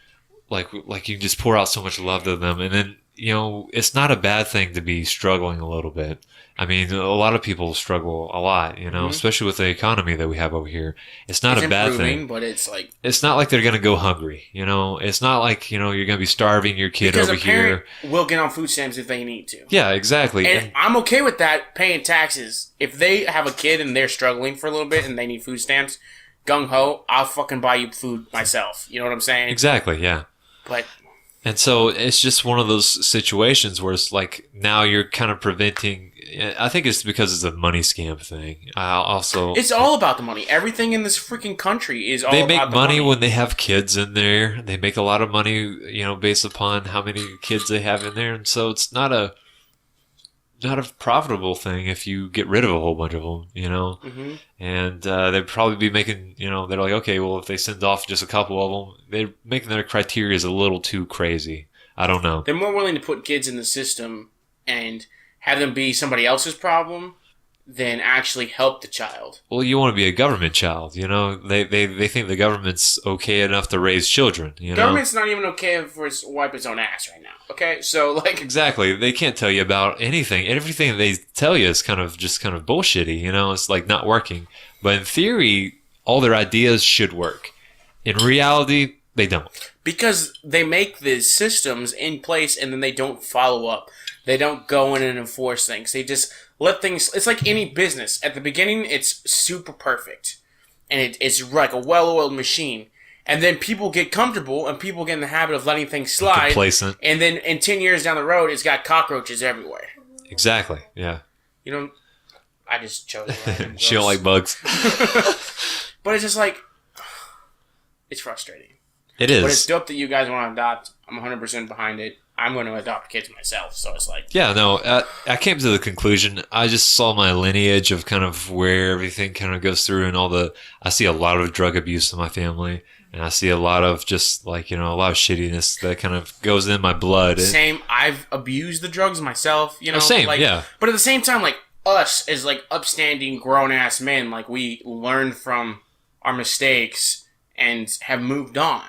[SPEAKER 1] like you just pour out so much love to them, and then, you know, it's not a bad thing to be struggling a little bit. I mean, a lot of people struggle a lot, you know, especially with the economy that we have over here. It's not a bad thing. But it's like... It's not like they're going to go hungry, you know? It's not like, you know, you're going to be starving your kid over here. Because a parent
[SPEAKER 2] will get on food stamps if they need to.
[SPEAKER 1] Yeah, exactly.
[SPEAKER 2] And I'm okay with that, paying taxes. If they have a kid and they're struggling for a little bit and they need food stamps, gung-ho, I'll fucking buy you food myself. You know what I'm saying?
[SPEAKER 1] Exactly, yeah.
[SPEAKER 2] But...
[SPEAKER 1] And so it's just one of those situations where it's like now you're kind of preventing. I think it's because it's a money scam thing. It's
[SPEAKER 2] all about the money. Everything in this freaking country is all about the money.
[SPEAKER 1] They make money when they have kids in there. They make a lot of money, you know, based upon how many kids they have in there. And so it's not not a profitable thing if you get rid of a whole bunch of them, you know?
[SPEAKER 2] Mm-hmm.
[SPEAKER 1] And they'd probably be making, you know, they're like, okay, well, if they send off just a couple of them, they're making their criteria a little too crazy. I don't know.
[SPEAKER 2] They're more willing to put kids in the system and have them be somebody else's problem than actually help the child.
[SPEAKER 1] Well, you want to be a government child, you know? They think the government's okay enough to raise children, you know?
[SPEAKER 2] Government's not even okay for it to wipe its own ass right now, okay? So, like...
[SPEAKER 1] Exactly. They can't tell you about anything. Everything they tell you is kind of bullshitty, you know? It's like not working. But in theory, all their ideas should work. In reality, they don't.
[SPEAKER 2] Because they make these systems in place and then they don't follow up. They don't go in and enforce things. They just let things... It's like any business. At the beginning, it's super perfect. And it's like a well-oiled machine. And then people get comfortable and people get in the habit of letting things slide.
[SPEAKER 1] Complacent.
[SPEAKER 2] And then in 10 years down the road, it's got cockroaches everywhere.
[SPEAKER 1] Exactly, yeah.
[SPEAKER 2] You know, I just chose random
[SPEAKER 1] She don't like bugs.
[SPEAKER 2] But it's just like... It's frustrating.
[SPEAKER 1] It is.
[SPEAKER 2] But it's dope that you guys want to adopt. I'm 100% behind it. I'm going to adopt kids myself, so it's like...
[SPEAKER 1] Yeah, no, I came to the conclusion, I just saw my lineage of kind of where everything kind of goes through and all the... I see a lot of drug abuse in my family, and I see a lot of just, like, you know, a lot of shittiness that kind of goes in my blood.
[SPEAKER 2] Same, I've abused the drugs myself, you know?
[SPEAKER 1] Same,
[SPEAKER 2] like,
[SPEAKER 1] yeah.
[SPEAKER 2] But at the same time, like, us as, like, upstanding, grown-ass men, like, we learned from our mistakes and have moved on.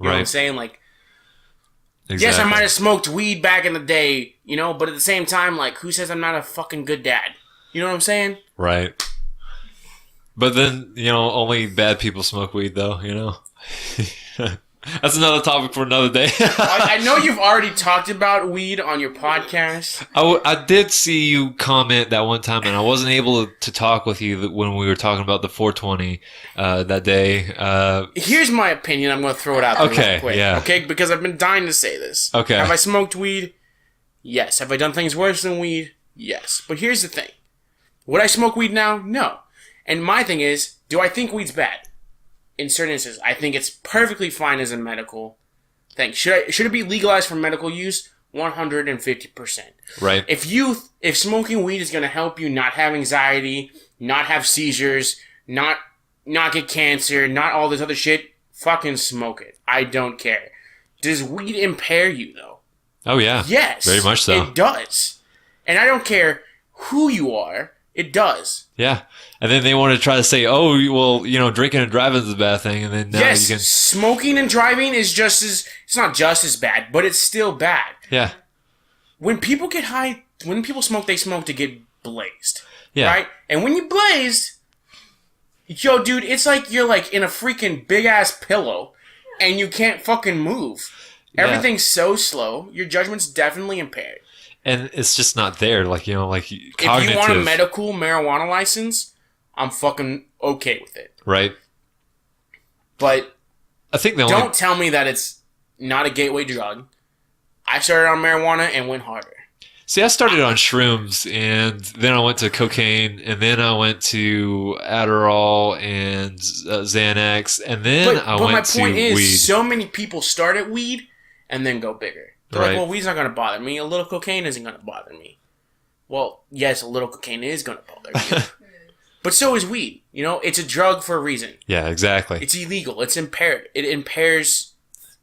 [SPEAKER 2] You know what I'm saying? Like,
[SPEAKER 1] exactly.
[SPEAKER 2] Yes, I might have smoked weed back in the day, you know, but at the same time, like, who says I'm not a fucking good dad? You know what I'm saying?
[SPEAKER 1] Right. But then, you know, only bad people smoke weed, though, you know? That's another topic for another day.
[SPEAKER 2] I know you've already talked about weed on your podcast.
[SPEAKER 1] I did see you comment that one time, and I wasn't able to talk with you when we were talking about the 420 that day.
[SPEAKER 2] Here's my opinion. I'm going to throw it out there real quick.
[SPEAKER 1] Yeah.
[SPEAKER 2] Okay, because I've been dying to say this.
[SPEAKER 1] Okay.
[SPEAKER 2] Have I smoked weed? Yes. Have I done things worse than weed? Yes. But here's the thing. Would I smoke weed now? No. And my thing is, do I think weed's bad? In certain instances, I think it's perfectly fine as a medical thing. Should it be legalized for medical use? 150%.
[SPEAKER 1] Right.
[SPEAKER 2] If smoking weed is going to help you not have anxiety, not have seizures, not get cancer, not all this other shit, fucking smoke it. I don't care. Does weed impair you, though?
[SPEAKER 1] Oh, yeah.
[SPEAKER 2] Yes.
[SPEAKER 1] Very much so.
[SPEAKER 2] It does. And I don't care who you are, it does.
[SPEAKER 1] Yeah. And then they want to try to say, oh, well, you know, drinking and driving is a bad thing. And then now
[SPEAKER 2] yes,
[SPEAKER 1] you can...
[SPEAKER 2] smoking and driving is it's not just as bad, but it's still bad.
[SPEAKER 1] Yeah.
[SPEAKER 2] When people get high, when people smoke, they smoke to get blazed.
[SPEAKER 1] Yeah.
[SPEAKER 2] Right? And when you blazed, yo, dude, it's like you're like in a freaking big-ass pillow and you can't fucking move.
[SPEAKER 1] Yeah.
[SPEAKER 2] Everything's so slow. Your judgment's definitely impaired.
[SPEAKER 1] And it's just not there. Like, you know, like cognitive.
[SPEAKER 2] If you want a medical marijuana license, I'm fucking okay with it.
[SPEAKER 1] Right.
[SPEAKER 2] But
[SPEAKER 1] I think
[SPEAKER 2] don't tell me that it's not a gateway drug. I started on marijuana and went harder.
[SPEAKER 1] See, I started on shrooms, and then I went to cocaine, and then I went to Adderall and Xanax, and then I went to weed. But my point is,
[SPEAKER 2] so many people start at weed and then go bigger. They're like, well, weed's not going to bother me. A little cocaine isn't going to bother me. Well, yes, a little cocaine is going to bother you. But so is weed. You know, it's a drug for a reason.
[SPEAKER 1] Yeah, exactly.
[SPEAKER 2] It's illegal. It's impaired. It impairs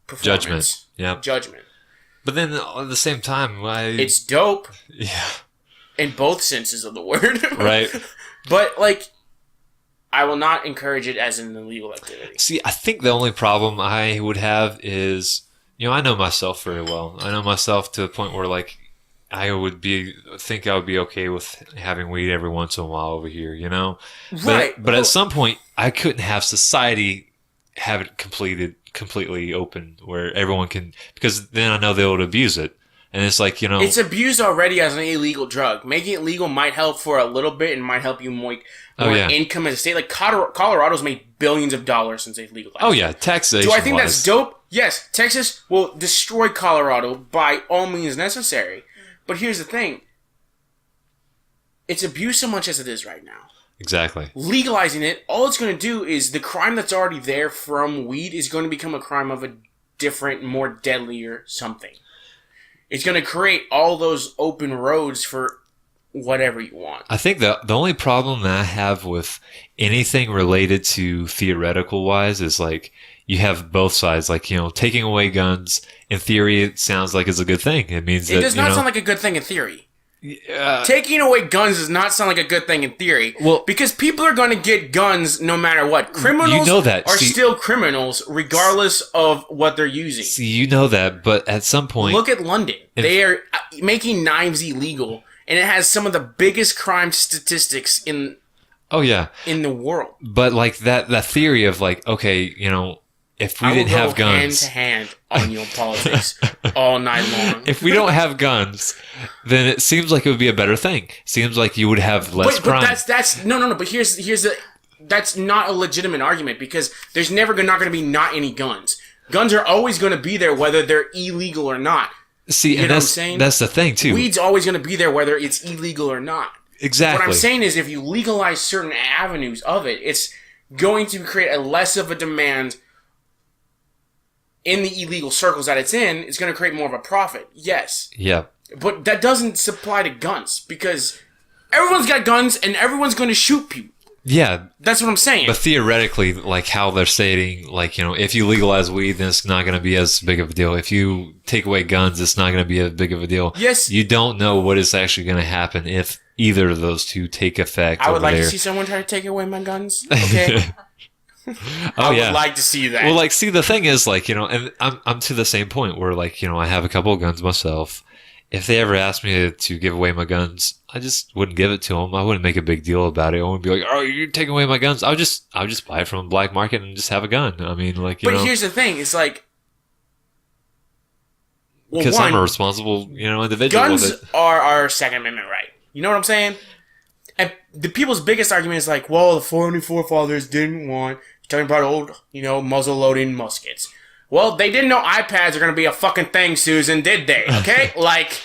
[SPEAKER 2] performance.
[SPEAKER 1] Judgment. Yeah.
[SPEAKER 2] Judgment.
[SPEAKER 1] But then at the same time,
[SPEAKER 2] it's dope.
[SPEAKER 1] Yeah.
[SPEAKER 2] In both senses of the word.
[SPEAKER 1] Right.
[SPEAKER 2] But, like, I will not encourage it as an illegal activity.
[SPEAKER 1] See, I think the only problem I would have is, you know, I know myself very well. I know myself to the point where, like, I would be okay with having weed every once in a while over here, you know?
[SPEAKER 2] Right.
[SPEAKER 1] But at some point, I couldn't have society have it completely open where everyone can, because then I know they would abuse it. And it's like, you know,
[SPEAKER 2] it's abused already as an illegal drug. Making it legal might help for a little bit and might help you make more income as a state. Like Colorado's made billions of dollars since they've legalized.
[SPEAKER 1] Oh yeah, taxation.
[SPEAKER 2] Do I think that's dope? Yes, Texas will destroy Colorado by all means necessary. But here's the thing. It's abused so much as it is right now.
[SPEAKER 1] Exactly.
[SPEAKER 2] Legalizing it, all it's going to do is the crime that's already there from weed is going to become a crime of a different, more deadlier something. It's going to create all those open roads for whatever you want.
[SPEAKER 1] I think the only problem that I have with anything related to theoretical wise is like you have both sides. Like, you know, taking away guns, in theory, it sounds like it's a good thing. It means
[SPEAKER 2] It does not sound like a good thing in theory. Taking away guns does not sound like a good thing in theory.
[SPEAKER 1] Well,
[SPEAKER 2] because people are going to get guns no matter what. Criminals
[SPEAKER 1] you know that.
[SPEAKER 2] are still criminals regardless of what they're using.
[SPEAKER 1] See, you know that, but at some point...
[SPEAKER 2] Look at London. They are making knives illegal, and it has some of the biggest crime statistics in the world.
[SPEAKER 1] But like that theory of like, okay, you know, if we didn't have guns...
[SPEAKER 2] hand to hand on your politics all night long.
[SPEAKER 1] If we don't have guns, then it seems like it would be a better thing. Seems like you would have less crime.
[SPEAKER 2] But that's no. But here's that's not a legitimate argument because there's never not going to be not any guns. Guns are always going to be there whether they're illegal or not.
[SPEAKER 1] See, and that's the thing too.
[SPEAKER 2] Weed's always going to be there whether it's illegal or not.
[SPEAKER 1] Exactly.
[SPEAKER 2] What I'm saying is if you legalize certain avenues of it, it's going to create a less of a demand in the illegal circles that it's in. It's going to create more of a profit. Yes.
[SPEAKER 1] Yeah.
[SPEAKER 2] But that doesn't apply to guns because everyone's got guns and everyone's going to shoot people.
[SPEAKER 1] Yeah.
[SPEAKER 2] That's what I'm saying.
[SPEAKER 1] But theoretically, like how they're stating, like, you know, if you legalize weed, then it's not going to be as big of a deal. If you take away guns, it's not going to be as big of a deal.
[SPEAKER 2] Yes.
[SPEAKER 1] You don't know what is actually going to happen if either of those two take effect.
[SPEAKER 2] I would like to see someone try to take away my guns. Okay. I would like to see that.
[SPEAKER 1] Well, like, see, the thing is, like, you know, and I'm to the same point where, like, you know, I have a couple of guns myself. If they ever asked me to give away my guns, I just wouldn't give it to them. I wouldn't make a big deal about it. I wouldn't be like, "Oh, you're taking away my guns." I'll just buy it from the black market and just have a gun. I mean, like, you know.
[SPEAKER 2] But here's the thing: it's like,
[SPEAKER 1] because I'm a responsible, you know, individual.
[SPEAKER 2] Guns are our Second Amendment right. You know what I'm saying? And the people's biggest argument is like, well, the founding forefathers didn't want. Talking about old, you know, muzzle-loading muskets. Well, they didn't know iPads are going to be a fucking thing, Susan, did they? Okay? Like...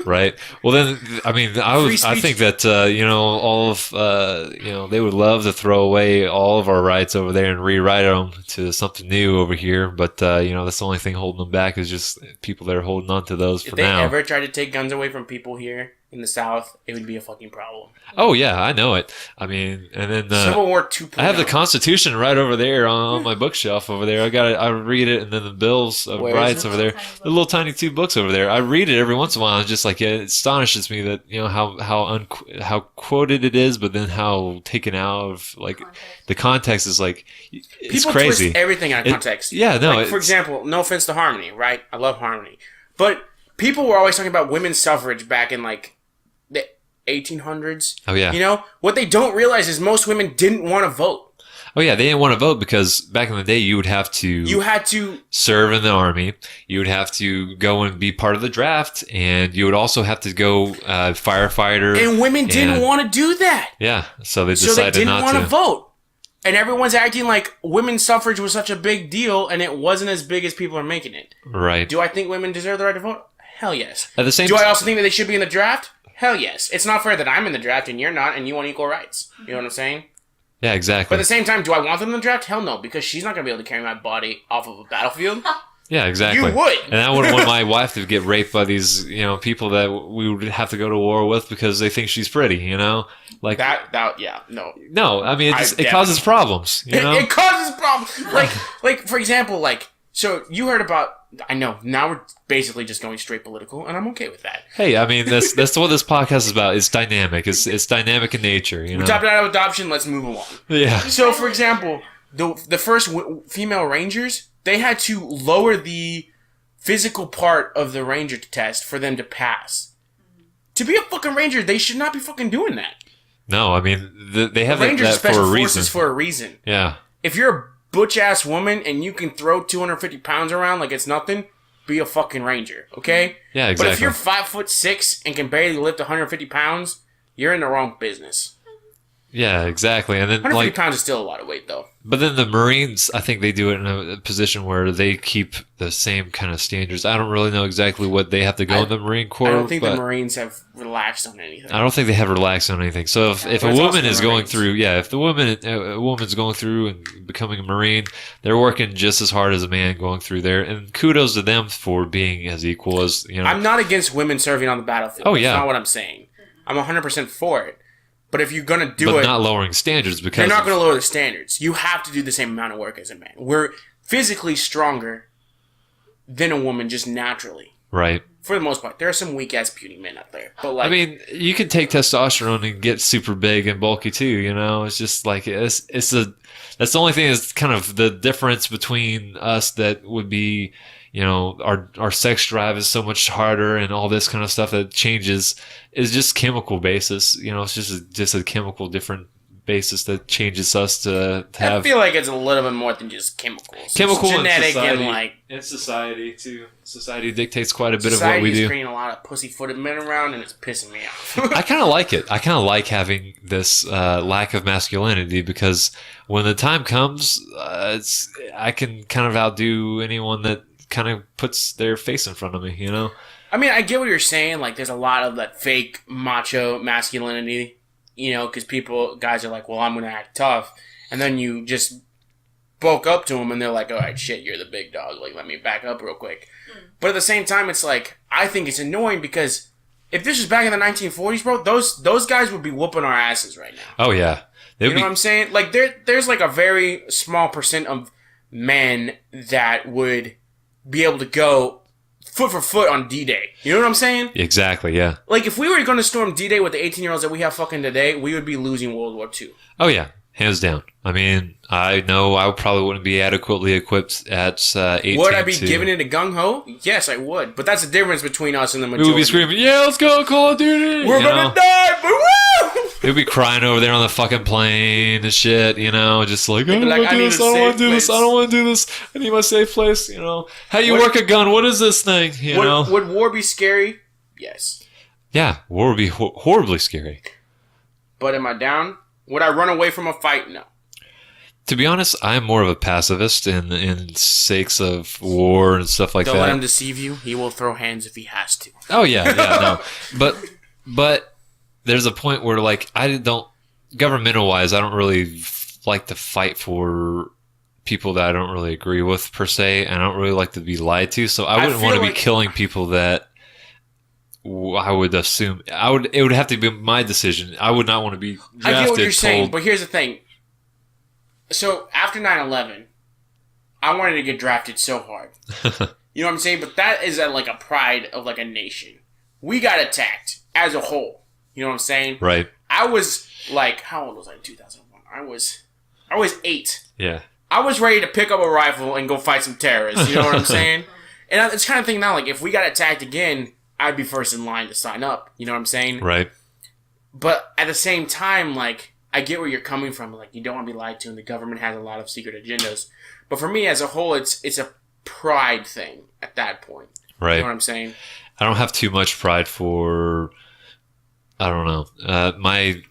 [SPEAKER 1] Right. Well, then, I mean, I think that, you know, all of, you know, they would love to throw away all of our rights over there and rewrite them to something new over here. But, you know, that's the only thing holding them back is just people that are holding on to those for now.
[SPEAKER 2] If they ever tried to take guns away from people here in the South, it would be a fucking problem.
[SPEAKER 1] Oh, yeah, I know it. I mean, and then...
[SPEAKER 2] Civil War 2.0.
[SPEAKER 1] I have the Constitution right over there on my bookshelf over there. I read it, and then the Bills of Rights over there. The little tiny 2 books over there. I read it every once in a while. It's just like, it astonishes me that, you know, how quoted it is, but then how taken out of, like, the context is like, it's
[SPEAKER 2] people
[SPEAKER 1] crazy.
[SPEAKER 2] Twist everything out of context. For example, no offense to Harmony, right? I love Harmony. But people were always talking about women's suffrage back in, like, the 1800s.
[SPEAKER 1] Oh, yeah.
[SPEAKER 2] You know? What they don't realize is most women didn't want to vote.
[SPEAKER 1] Oh, yeah, they didn't want to vote because back in the day, you had to serve in the army. You would have to go and be part of the draft, and you would also have to go firefighter.
[SPEAKER 2] And women didn't want to do that.
[SPEAKER 1] Yeah, so they decided not to.
[SPEAKER 2] So they didn't want to vote. And everyone's acting like women's suffrage was such a big deal, and it wasn't as big as people are making it.
[SPEAKER 1] Right.
[SPEAKER 2] Do I think women deserve the right to vote? Hell yes.
[SPEAKER 1] At the same
[SPEAKER 2] Do I also think that they should be in the draft? Hell yes. It's not fair that I'm in the draft and you're not, and you want equal rights. You know what I'm saying?
[SPEAKER 1] Yeah, exactly.
[SPEAKER 2] But at the same time, do I want them in the draft? Hell no, because she's not going to be able to carry my body off of a battlefield.
[SPEAKER 1] Yeah, exactly.
[SPEAKER 2] You would.
[SPEAKER 1] And I wouldn't want my wife to get raped by these, you know, people that we would have to go to war with because they think she's pretty, you know? Like
[SPEAKER 2] yeah, no.
[SPEAKER 1] No, I mean, it causes problems, you know?
[SPEAKER 2] It causes problems. Like, for example, like, so you heard about, I know, now we're basically just going straight political, and I'm okay with that.
[SPEAKER 1] Hey, I mean, that's what this podcast is about. It's dynamic. It's dynamic in nature, you know?
[SPEAKER 2] We talked about adoption, let's move along.
[SPEAKER 1] Yeah.
[SPEAKER 2] So, for example, the first female rangers, they had to lower the physical part of the ranger test for them to pass. To be a fucking ranger, they should not be fucking doing that.
[SPEAKER 1] No, I mean, they have
[SPEAKER 2] Rangers
[SPEAKER 1] that for a reason.
[SPEAKER 2] For a reason.
[SPEAKER 1] Yeah.
[SPEAKER 2] If you're a butch-ass woman and you can throw 250 pounds around like it's nothing, be a fucking ranger, okay?
[SPEAKER 1] Yeah, exactly.
[SPEAKER 2] But if you're 5'6" and can barely lift 150 pounds, you're in the wrong business.
[SPEAKER 1] Yeah, exactly. And then
[SPEAKER 2] 150 pounds is still a lot of weight, though.
[SPEAKER 1] But then the Marines, I think they do it in a position where they keep the same kind of standards. I don't really know exactly what they have to go in the Marine Corps.
[SPEAKER 2] I don't think the Marines have relaxed on anything.
[SPEAKER 1] I don't think they have relaxed on anything. So if a woman is going through, if a woman's going through and becoming a Marine, they're working just as hard as a man going through there. And kudos to them for being as equal as, you know.
[SPEAKER 2] I'm not against women serving on the battlefield.
[SPEAKER 1] Oh, yeah.
[SPEAKER 2] That's not what I'm saying. I'm 100% for it. But if you're gonna do
[SPEAKER 1] but
[SPEAKER 2] it,
[SPEAKER 1] not lowering standards because
[SPEAKER 2] they're not gonna lower the standards. You have to do the same amount of work as a man. We're physically stronger than a woman just naturally.
[SPEAKER 1] right.
[SPEAKER 2] For the most part, there are some weak ass puny men out there. But like,
[SPEAKER 1] I mean, you can take testosterone and get super big and bulky too. You know, it's just like that's the only thing is kind of the difference between us that would be, you know, our sex drive is so much harder and all this kind of stuff that changes is just chemical basis. You know, it's just a chemical different basis that changes us to have.
[SPEAKER 2] I feel like it's a little bit more than just chemicals.
[SPEAKER 1] Chemical
[SPEAKER 2] it's genetic
[SPEAKER 1] and
[SPEAKER 2] and like
[SPEAKER 1] society too. Society dictates quite a bit of what
[SPEAKER 2] society
[SPEAKER 1] we
[SPEAKER 2] is
[SPEAKER 1] do.
[SPEAKER 2] creating a lot of pussy-footed men around, and it's pissing me off.
[SPEAKER 1] I kind of like it. I kind of like having this lack of masculinity because when the time comes, I can kind of outdo anyone that kind of puts their face in front of me. You know?
[SPEAKER 2] I mean, I get what you're saying. Like, there's a lot of that fake macho masculinity. You know, because guys are like, well, I'm going to act tough. And then you just bulk up to them and they're like, all right, shit, you're the big dog. Like, let me back up real quick. But at the same time, it's like, I think it's annoying because if this was back in the 1940s, bro, those guys would be whooping our asses right now.
[SPEAKER 1] Oh, yeah.
[SPEAKER 2] You know what I'm saying? Like, there's like a very small percent of men that would be able to go foot for foot on D-Day. You know what I'm saying?
[SPEAKER 1] Exactly, yeah.
[SPEAKER 2] Like, if we were going to storm D-Day with the 18-year-olds that we have fucking today, we would be losing World War II.
[SPEAKER 1] Oh, yeah. Hands down. I mean, I know I probably wouldn't be adequately equipped at 18.
[SPEAKER 2] Would I be giving it a gung-ho? Yes, I would. But that's the difference between us and the majority.
[SPEAKER 1] We would be screaming, yeah, let's go Call of Duty!
[SPEAKER 2] We're going to die, but woo!
[SPEAKER 1] We'd be crying over there on the fucking plane and shit, you know, just like, I don't
[SPEAKER 2] like,
[SPEAKER 1] want to do this, I don't want to do this, I don't want to do this, I need my safe place, you know. How you work a gun? What is this thing, you know?
[SPEAKER 2] Would war be scary? Yes.
[SPEAKER 1] Yeah, war would be horribly scary.
[SPEAKER 2] But am I down? Would I run away from a fight? No.
[SPEAKER 1] To be honest, I'm more of a pacifist in sakes of war and stuff like
[SPEAKER 2] Don't
[SPEAKER 1] that.
[SPEAKER 2] let him deceive you. He will throw hands if he has to.
[SPEAKER 1] Oh yeah, no. But there's a point where like governmental wise, I don't really like to fight for people that I don't really agree with per se, and I don't really like to be lied to. So I wouldn't want to be killing people that I would assume it would have to be my decision. I would not want to be drafted.
[SPEAKER 2] I get what you're saying, but here's the thing. So after 9/11, I wanted to get drafted so hard. You know what I'm saying? But that is like a pride of like a nation. We got attacked as a whole. You know what I'm saying?
[SPEAKER 1] Right.
[SPEAKER 2] I was like, how old was I in 2001? I was 8.
[SPEAKER 1] Yeah.
[SPEAKER 2] I was ready to pick up a rifle and go fight some terrorists. You know what I'm saying? And it's kind of thing now, like, if we got attacked again, I'd be first in line to sign up. You know what I'm saying?
[SPEAKER 1] Right.
[SPEAKER 2] But at the same time, like, I get where you're coming from. Like, you don't want to be lied to, and the government has a lot of secret agendas. But for me, as a whole, it's a pride thing at that point.
[SPEAKER 1] Right.
[SPEAKER 2] You know what I'm saying?
[SPEAKER 1] I don't have too much pride for... I don't know. My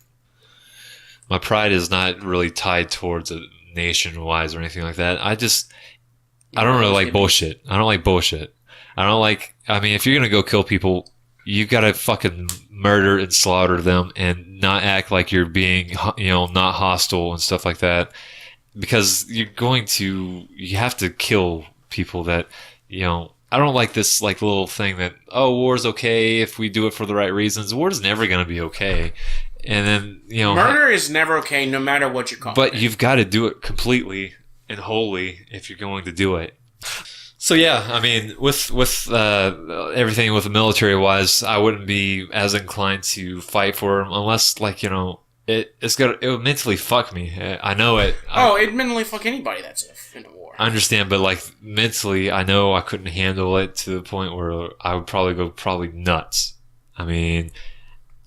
[SPEAKER 1] pride is not really tied towards a nation-wise or anything like that. I don't really like bullshit. I don't like bullshit. I mean, if you're going to go kill people, you got to fucking murder and slaughter them and not act like you're being, you know, not hostile and stuff like that. Because you have to kill people that, you know, I don't like this like little thing that, oh, war's okay if we do it for the right reasons. War's never going to be okay. And then, you know,
[SPEAKER 2] murder is never okay no matter what you call it.
[SPEAKER 1] But you've got to do it completely and wholly if you're going to do it. So yeah, I mean, with everything with the military wise, I wouldn't be as inclined to fight for them unless, like, you know, it would mentally fuck me. I know it.
[SPEAKER 2] It'd mentally fuck anybody that's in a war.
[SPEAKER 1] I understand, but like mentally, I know I couldn't handle it to the point where I would probably go nuts. I mean,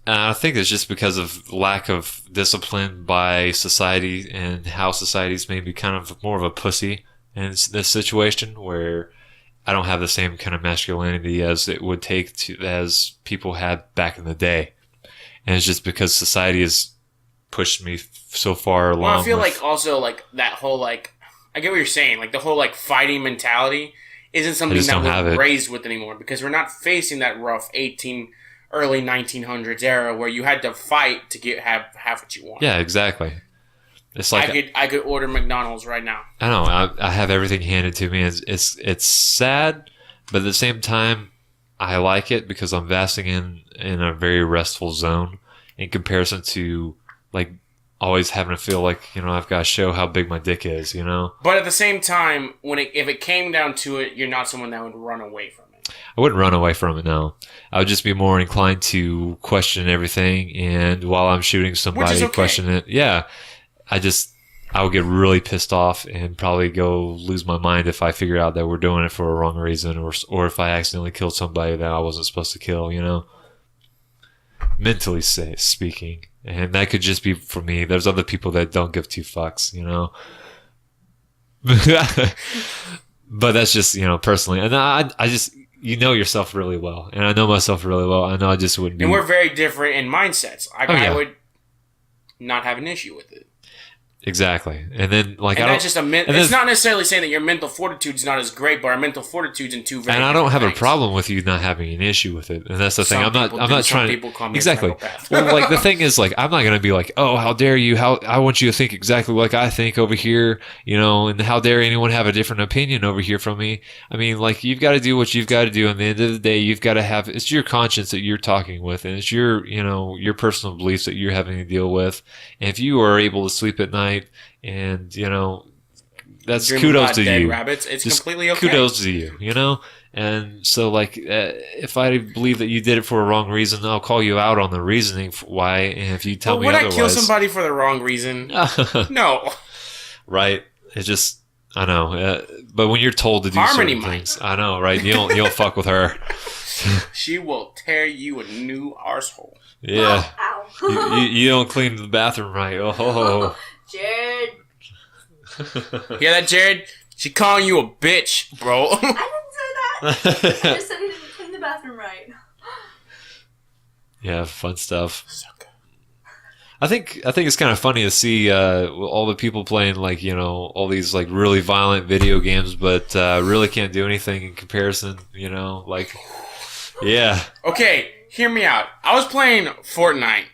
[SPEAKER 1] and I think it's just because of lack of discipline by society and how society's maybe kind of more of a pussy in this situation where I don't have the same kind of masculinity as it would take as people had back in the day. And it's just because society has pushed me so far along.
[SPEAKER 2] Well, I feel like also like that whole like, I get what you're saying, like the whole like fighting mentality isn't something that we're raised with anymore because we're not facing that rough early 1900s era where you had to fight to have what you want.
[SPEAKER 1] Yeah, exactly. It's like
[SPEAKER 2] I could order McDonald's right now.
[SPEAKER 1] I know I have everything handed to me. It's sad, but at the same time, I like it because I'm basking in a very restful zone. in comparison to like always having to feel like, you know, I've got to show how big my dick is, you know?
[SPEAKER 2] But at the same time, if it came down to it, you're not someone that would run away from it.
[SPEAKER 1] I wouldn't run away from it, no. I would just be more inclined to question everything, and while I'm shooting somebody,
[SPEAKER 2] okay.
[SPEAKER 1] question it. Yeah. I would get really pissed off and probably go lose my mind if I figure out that we're doing it for a wrong reason, or if I accidentally killed somebody that I wasn't supposed to kill, you know? Mentally speaking. And that could just be for me. There's other people that don't give two fucks, you know? But that's just, you know, personally. And I just, you know yourself really well. And I know myself really well. I know I just wouldn't be.
[SPEAKER 2] And we're very different in mindsets. I would not have an issue with it.
[SPEAKER 1] Exactly. And then, like,
[SPEAKER 2] and
[SPEAKER 1] I don't.
[SPEAKER 2] That's just it's not necessarily saying that your mental fortitude's not as great, but our mental fortitude's in two very
[SPEAKER 1] And I don't have
[SPEAKER 2] things.
[SPEAKER 1] a problem with you not having an issue with it. And that's the thing.
[SPEAKER 2] Some
[SPEAKER 1] I'm not trying to.
[SPEAKER 2] People call me
[SPEAKER 1] Exactly.
[SPEAKER 2] a psychopath.
[SPEAKER 1] Well, like, the thing is, like, I'm not going to be like, oh, how dare you? I want you to think exactly like I think over here, you know, and how dare anyone have a different opinion over here from me? I mean, like, you've got to do what you've got to do. And at the end of the day, you've got to have, it's your conscience that you're talking with, and it's your, you know, your personal beliefs that you're having to deal with. And if you are able to sleep at night, and, you know, that's kudos to you.
[SPEAKER 2] Rabbits, it's
[SPEAKER 1] just
[SPEAKER 2] completely okay.
[SPEAKER 1] Kudos to you, you know? And so, like, if I believe that you did it for a wrong reason, I'll call you out on the reasoning for why. And if you tell me
[SPEAKER 2] would
[SPEAKER 1] otherwise.
[SPEAKER 2] I kill somebody for the wrong reason? No.
[SPEAKER 1] Right. It's just, I know. But when you're told to do
[SPEAKER 2] Harmony
[SPEAKER 1] certain things, I know, right? You don't fuck with her.
[SPEAKER 2] She will tear you a new arsehole.
[SPEAKER 1] Yeah.
[SPEAKER 3] Ow.
[SPEAKER 1] You don't clean the bathroom right. Oh.
[SPEAKER 3] Jared.
[SPEAKER 2] Hear that, Jared? She calling you a bitch, bro.
[SPEAKER 3] I didn't say that. I just said he didn't clean the bathroom right.
[SPEAKER 1] Yeah, fun stuff.
[SPEAKER 2] So good.
[SPEAKER 1] I think it's kind of funny to see all the people playing, like, you know, all these like really violent video games, but really can't do anything in comparison. You know, like, yeah.
[SPEAKER 2] Okay, hear me out. I was playing Fortnite.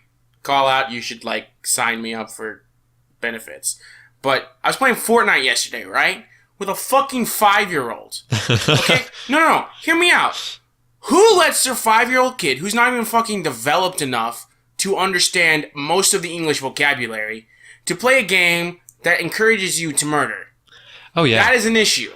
[SPEAKER 2] Call out. You should like sign me up for benefits. But I was playing Fortnite yesterday, right? With a fucking 5-year-old. Okay? No. Hear me out. Who lets their 5-year-old kid, who's not even fucking developed enough to understand most of the English vocabulary, to play a game that encourages you to murder?
[SPEAKER 1] Oh, yeah.
[SPEAKER 2] That is an issue.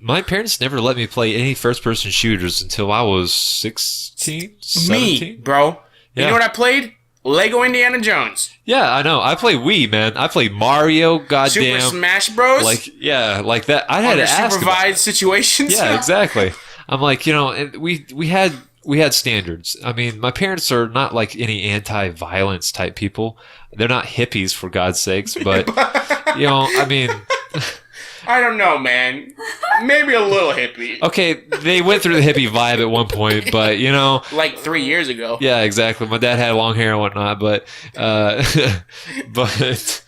[SPEAKER 1] My parents never let me play any first-person shooters until I was 16, 17.
[SPEAKER 2] Me, bro.
[SPEAKER 1] Yeah.
[SPEAKER 2] You know what I played? Lego Indiana Jones.
[SPEAKER 1] Yeah, I know. I play Wii, man. I play Mario, goddamn.
[SPEAKER 2] Super Smash Bros.
[SPEAKER 1] Like, yeah, like that. I had to ask
[SPEAKER 2] supervised situations.
[SPEAKER 1] Yeah, exactly. I'm like, you know, and we had standards. I mean, my parents are not like any anti-violence type people. They're not hippies, for God's sakes, but you know, I mean,
[SPEAKER 2] I don't know, man. Maybe a little hippie.
[SPEAKER 1] okay, they went through the hippie vibe at one point, but you know,
[SPEAKER 2] Like 3 years ago.
[SPEAKER 1] yeah, exactly. My dad had long hair and whatnot, but but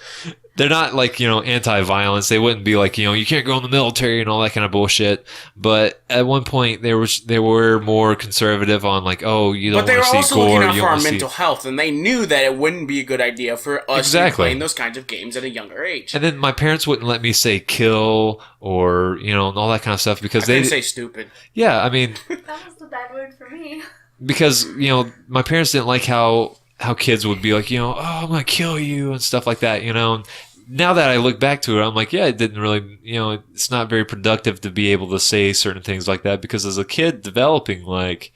[SPEAKER 1] they're not like, you know, anti-violence. They wouldn't be like, you know, you can't go in the military and all that kind of bullshit. But at one point, they were more conservative on like, oh, you don't
[SPEAKER 2] But they were
[SPEAKER 1] want to
[SPEAKER 2] also
[SPEAKER 1] see
[SPEAKER 2] looking
[SPEAKER 1] gore.
[SPEAKER 2] out
[SPEAKER 1] You
[SPEAKER 2] for our
[SPEAKER 1] want to
[SPEAKER 2] mental
[SPEAKER 1] see.
[SPEAKER 2] health, and they knew that it wouldn't be a good idea for us to be
[SPEAKER 1] Exactly.
[SPEAKER 2] playing those kinds of games at a younger age.
[SPEAKER 1] And then my parents wouldn't let me say kill or, you know, and all that kind of stuff because
[SPEAKER 2] I
[SPEAKER 1] they
[SPEAKER 2] didn't say stupid.
[SPEAKER 1] yeah, I mean,
[SPEAKER 3] That was the bad word for me.
[SPEAKER 1] because, you know, my parents didn't like how kids would be like, you know, oh, I'm gonna kill you and stuff like that, you know. And now that I look back to it, I'm like, yeah, it didn't really, you know, it's not very productive to be able to say certain things like that because as a kid developing, like,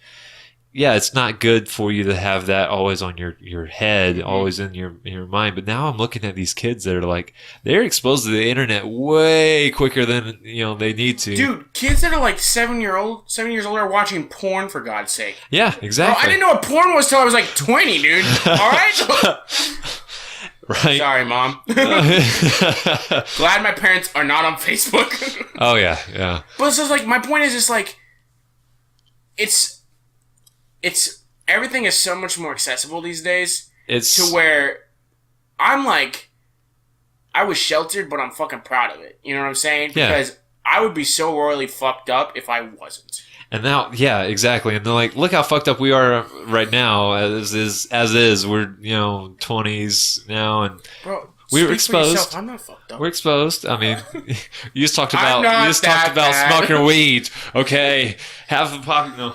[SPEAKER 1] yeah, it's not good for you to have that always on your head, always in your mind. But now I'm looking at these kids that are like, they're exposed to the internet way quicker than, you know, they need to.
[SPEAKER 2] Dude, kids that are like 7 years old are watching porn, for God's sake.
[SPEAKER 1] Yeah,
[SPEAKER 2] Bro,
[SPEAKER 1] exactly.
[SPEAKER 2] I didn't know what porn was till I was like 20, dude. Alright?
[SPEAKER 1] Right.
[SPEAKER 2] Sorry, Mom. Glad my parents are not on Facebook.
[SPEAKER 1] Oh yeah, yeah.
[SPEAKER 2] But it's just like, my point is just like, it's everything is so much more accessible these days
[SPEAKER 1] It's
[SPEAKER 2] to where I'm like, I was sheltered, but I'm fucking proud of it. You know what I'm saying?
[SPEAKER 1] Yeah.
[SPEAKER 2] Because I would be so royally fucked up if I wasn't.
[SPEAKER 1] and now, yeah, exactly. And they're like, look how fucked up we are right now. As is, we're, you know, 20s now, and
[SPEAKER 2] Bro,
[SPEAKER 1] we were
[SPEAKER 2] speak for
[SPEAKER 1] exposed.
[SPEAKER 2] yourself. I'm not fucked up.
[SPEAKER 1] We're exposed. I mean, you just talked
[SPEAKER 2] I'm
[SPEAKER 1] about
[SPEAKER 2] not that bad.
[SPEAKER 1] smoking weed. Okay, half the pop. No,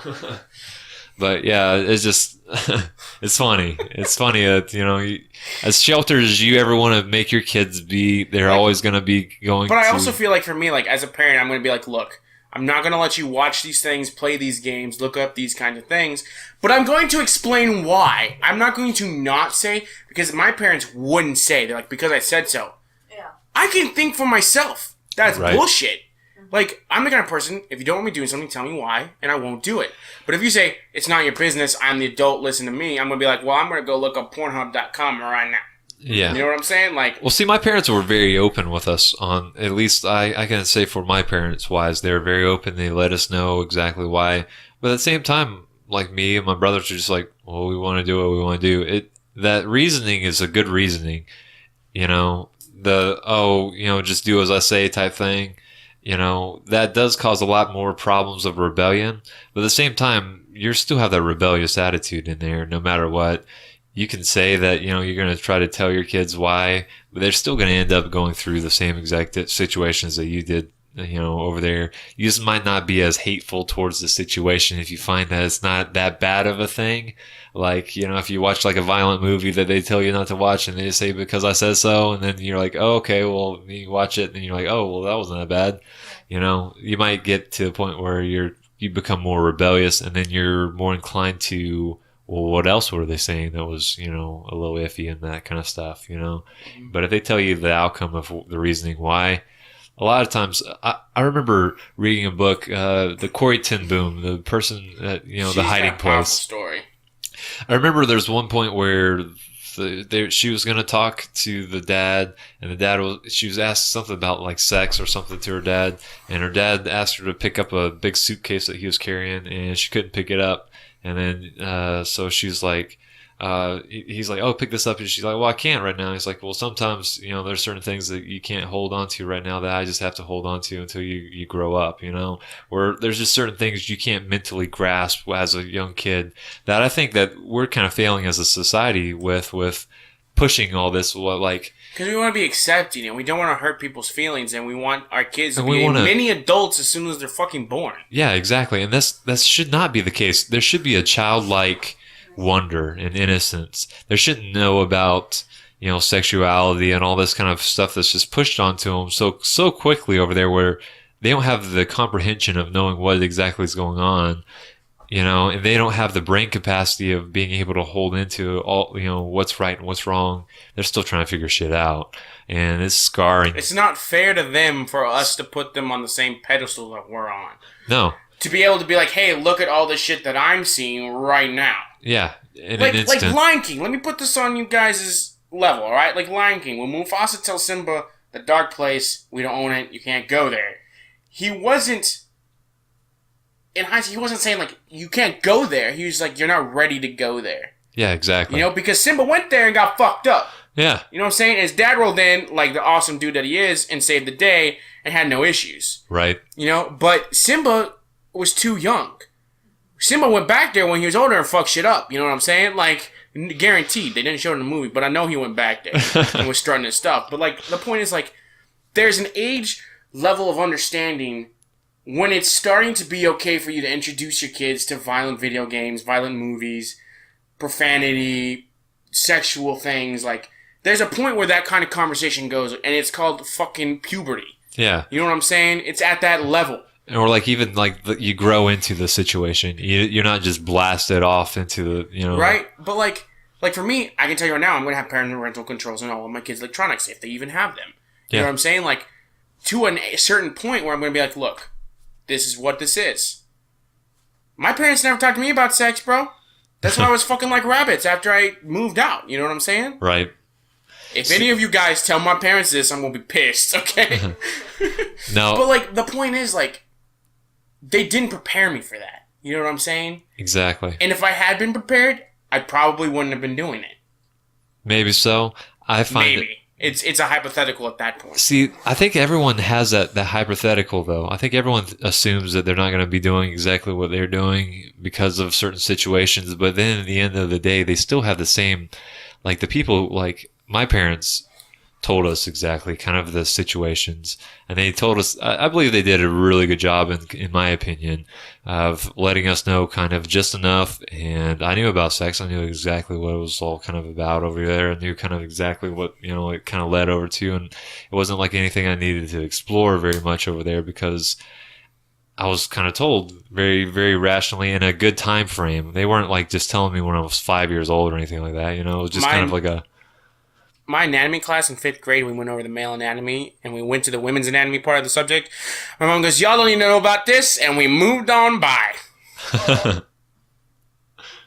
[SPEAKER 1] but yeah, it's just It's funny. It's funny that, as sheltered as you ever want to make your kids be, they're always going to be going
[SPEAKER 2] But I also feel like for me, like as a parent, I'm going to be like, look, I'm not going to let you watch these things, play these games, look up these kinds of things, but I'm going to explain why. I'm not going to not say, because my parents wouldn't say. They're like, because I said so.
[SPEAKER 3] Yeah.
[SPEAKER 2] I can think for myself. That's
[SPEAKER 1] Right.
[SPEAKER 2] bullshit. Like, I'm the kind of person, if you don't want me doing something, tell me why, and I won't do it. But if you say, it's not your business, I'm the adult, listen to me, I'm going to be like, well, I'm going to go look up Pornhub.com right now.
[SPEAKER 1] Yeah.
[SPEAKER 2] You know what I'm saying? Like,
[SPEAKER 1] Well, see, my parents were very open with us on, at least I can say for my parents wise, they were very open. They let us know exactly why. But at the same time, like me and my brothers are just like, well, we want to do what we want to do. That reasoning is a good reasoning. Just do as I say type thing. That does cause a lot more problems of rebellion. But at the same time, you still have that rebellious attitude in there no matter what. You can say that, you're going to try to tell your kids why, but they're still going to end up going through the same exact situations that you did, over there. You just might not be as hateful towards the situation if you find that it's not that bad of a thing. Like, if you watch like a violent movie that they tell you not to watch and they just say, because I said so, and then you're like, oh, okay, well, you watch it, and you're like, oh, well, that wasn't that bad. You might get to the point where you become more rebellious, and then you're more inclined to, well, what else were they saying that was, a little iffy and that kind of stuff, But if they tell you the outcome of the reasoning why, a lot of times, I remember reading a book, the Corrie ten Boom, the person that, the hiding place.
[SPEAKER 2] Story.
[SPEAKER 1] I remember there's one point where she was going to talk to the dad, and she was asked something about like sex or something to her dad, and her dad asked her to pick up a big suitcase that he was carrying, and she couldn't pick it up. And then, so she's like, he's like, oh, pick this up. And she's like, well, I can't right now. He's like, well, sometimes, there's certain things that you can't hold on to right now that I just have to hold on to until you grow up, or there's just certain things you can't mentally grasp as a young kid that I think that we're kind of failing as a society with pushing all this,
[SPEAKER 2] because we want to be accepting, and we don't want to hurt people's feelings, and we want our kids to be mini adults as soon as they're fucking born.
[SPEAKER 1] Yeah, exactly. And that should not be the case. There should be a childlike wonder and innocence. They shouldn't know about, sexuality and all this kind of stuff that's just pushed onto them so quickly over there, where they don't have the comprehension of knowing what exactly is going on. And they don't have the brain capacity of being able to hold into all, what's right and what's wrong. They're still trying to figure shit out. And it's scarring.
[SPEAKER 2] It's not fair to them for us to put them on the same pedestal that we're on.
[SPEAKER 1] No.
[SPEAKER 2] To be able to be like, hey, look at all the shit that I'm seeing right now.
[SPEAKER 1] Yeah.
[SPEAKER 2] Like Lion King. Let me put this on you guys' level, alright? Like Lion King. When Mufasa tells Simba, the dark place, we don't own it, you can't go there. He wasn't... In hindsight, he wasn't saying, like, you can't go there. He was like, you're not ready to go there.
[SPEAKER 1] Yeah, exactly.
[SPEAKER 2] Because Simba went there and got fucked up.
[SPEAKER 1] Yeah.
[SPEAKER 2] You know what I'm saying? His dad rolled in, like the awesome dude that he is, and saved the day and had no issues.
[SPEAKER 1] Right.
[SPEAKER 2] But Simba was too young. Simba went back there when he was older and fucked shit up. You know what I'm saying? Like, guaranteed. They didn't show it in the movie, but I know he went back there and was strutting his stuff. But, like, the point is, like, there's an age level of understanding when it's starting to be okay for you to introduce your kids to violent video games, violent movies, profanity, sexual things. Like, there's a point where that kind of conversation goes, and it's called fucking puberty.
[SPEAKER 1] Yeah.
[SPEAKER 2] You know what I'm saying? It's at that level.
[SPEAKER 1] Or like even like you grow into the situation. You're not just blasted off into the,
[SPEAKER 2] Right? But like for me, I can tell you right now, I'm going to have parental controls on all of my kids' electronics if they even have them. You know what I'm saying? Like, to a certain point where I'm going to be like, look, this is what this is. My parents never talked to me about sex, bro. That's why I was fucking like rabbits after I moved out. You know what I'm saying?
[SPEAKER 1] Right.
[SPEAKER 2] If any of you guys tell my parents this, I'm going to be pissed, okay?
[SPEAKER 1] No.
[SPEAKER 2] But, like, the point is, like, they didn't prepare me for that. You know what I'm saying?
[SPEAKER 1] Exactly.
[SPEAKER 2] And if I had been prepared, I probably wouldn't have been doing it.
[SPEAKER 1] Maybe so. I find
[SPEAKER 2] Maybe. It's a hypothetical at that point.
[SPEAKER 1] See, I think everyone has that hypothetical, though. I think everyone assumes that they're not going to be doing exactly what they're doing because of certain situations. But then at the end of the day, they still have the same, like the people, like my parents, told us exactly kind of the situations, and they told us, I believe they did a really good job in my opinion, of letting us know kind of just enough. And I knew about sex. I knew exactly what it was all kind of about over there. I knew kind of exactly what, it kind of led over to, and it wasn't like anything I needed to explore very much over there, because I was kind of told very, very rationally in a good time frame. They weren't like just telling me when I was 5 years old or anything like that. It was just kind of like
[SPEAKER 2] my anatomy class in 5th grade, we went over the male anatomy, and we went to the women's anatomy part of the subject. My mom goes, y'all don't need to know about this, and we moved on by.
[SPEAKER 3] 5th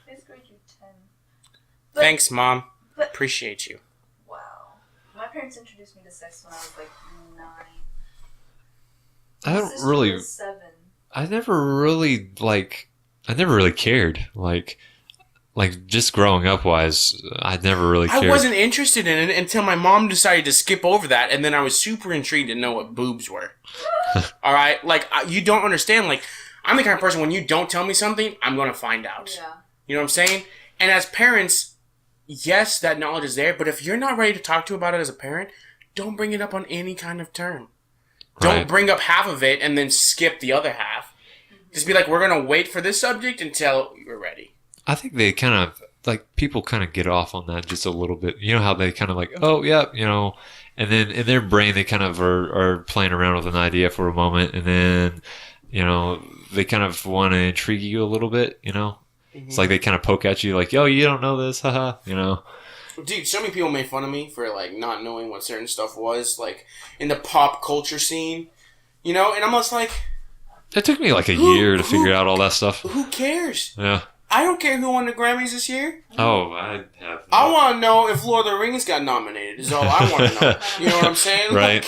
[SPEAKER 3] grade, you're 10.
[SPEAKER 2] Thanks, Mom. Appreciate you.
[SPEAKER 3] Wow. My parents introduced me to sex when I was like 9.
[SPEAKER 1] I
[SPEAKER 3] My
[SPEAKER 1] don't
[SPEAKER 3] sister
[SPEAKER 1] really.
[SPEAKER 3] was 7.
[SPEAKER 1] I never really cared. Like just growing up wise, I never really cared.
[SPEAKER 2] I wasn't interested in it until my mom decided to skip over that, and then I was super intrigued to know what boobs were. All right? Like, you don't understand. Like, I'm the kind of person, when you don't tell me something, I'm going to find out.
[SPEAKER 3] Yeah.
[SPEAKER 2] You know what I'm saying? And as parents, yes, that knowledge is there, but if you're not ready to talk to about it as a parent, don't bring it up on any kind of term.
[SPEAKER 1] Right.
[SPEAKER 2] Don't bring up half of it and then skip the other half. Just be like, we're going to wait for this subject until you're ready.
[SPEAKER 1] I think they kind of, like, people kind of get off on that just a little bit. You know how they kind of like, oh, yeah, and then in their brain they kind of are playing around with an idea for a moment, and then, they kind of want to intrigue you a little bit,
[SPEAKER 2] Mm-hmm.
[SPEAKER 1] It's like they kind of poke at you like, yo, you don't know this, haha,
[SPEAKER 2] Dude, so many people made fun of me for, like, not knowing what certain stuff was, like, in the pop culture scene, and I'm just like...
[SPEAKER 1] It took me like a year to figure out all that stuff.
[SPEAKER 2] Who cares?
[SPEAKER 1] Yeah.
[SPEAKER 2] I don't care who won the Grammys this year.
[SPEAKER 1] Oh, I have.
[SPEAKER 2] I want to know if Lord of the Rings got nominated. Is all I want to know. You know what I'm saying?
[SPEAKER 1] Right.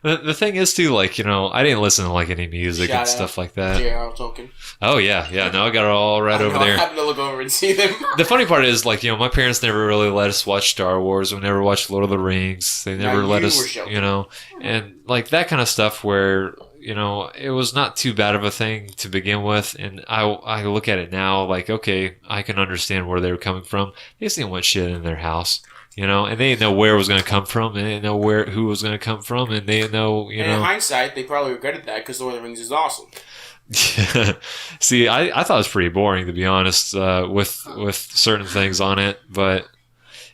[SPEAKER 2] Like,
[SPEAKER 1] The thing is, too, like, I didn't listen to, like, any music
[SPEAKER 2] Shout
[SPEAKER 1] and stuff
[SPEAKER 2] out.
[SPEAKER 1] like that.
[SPEAKER 2] J.R. Tolkien.
[SPEAKER 1] Oh, yeah. No, I got it all right over
[SPEAKER 2] I
[SPEAKER 1] there.
[SPEAKER 2] happened to look over and see them.
[SPEAKER 1] The funny part is, like, my parents never really let us watch Star Wars. We never watched Lord of the Rings. They never
[SPEAKER 2] Now
[SPEAKER 1] let
[SPEAKER 2] you
[SPEAKER 1] us,
[SPEAKER 2] were joking.
[SPEAKER 1] and, like, that kind of stuff where, it was not too bad of a thing to begin with. And I look at it now, like, okay, I can understand where they were coming from. They just didn't want shit in their house. And they didn't know where it was going to come from, and they didn't know who it was going to come from, and they didn't know,
[SPEAKER 2] And in hindsight, they probably regretted that because Lord of the Rings is awesome.
[SPEAKER 1] See, I thought it was pretty boring, to be honest, with certain things on it. But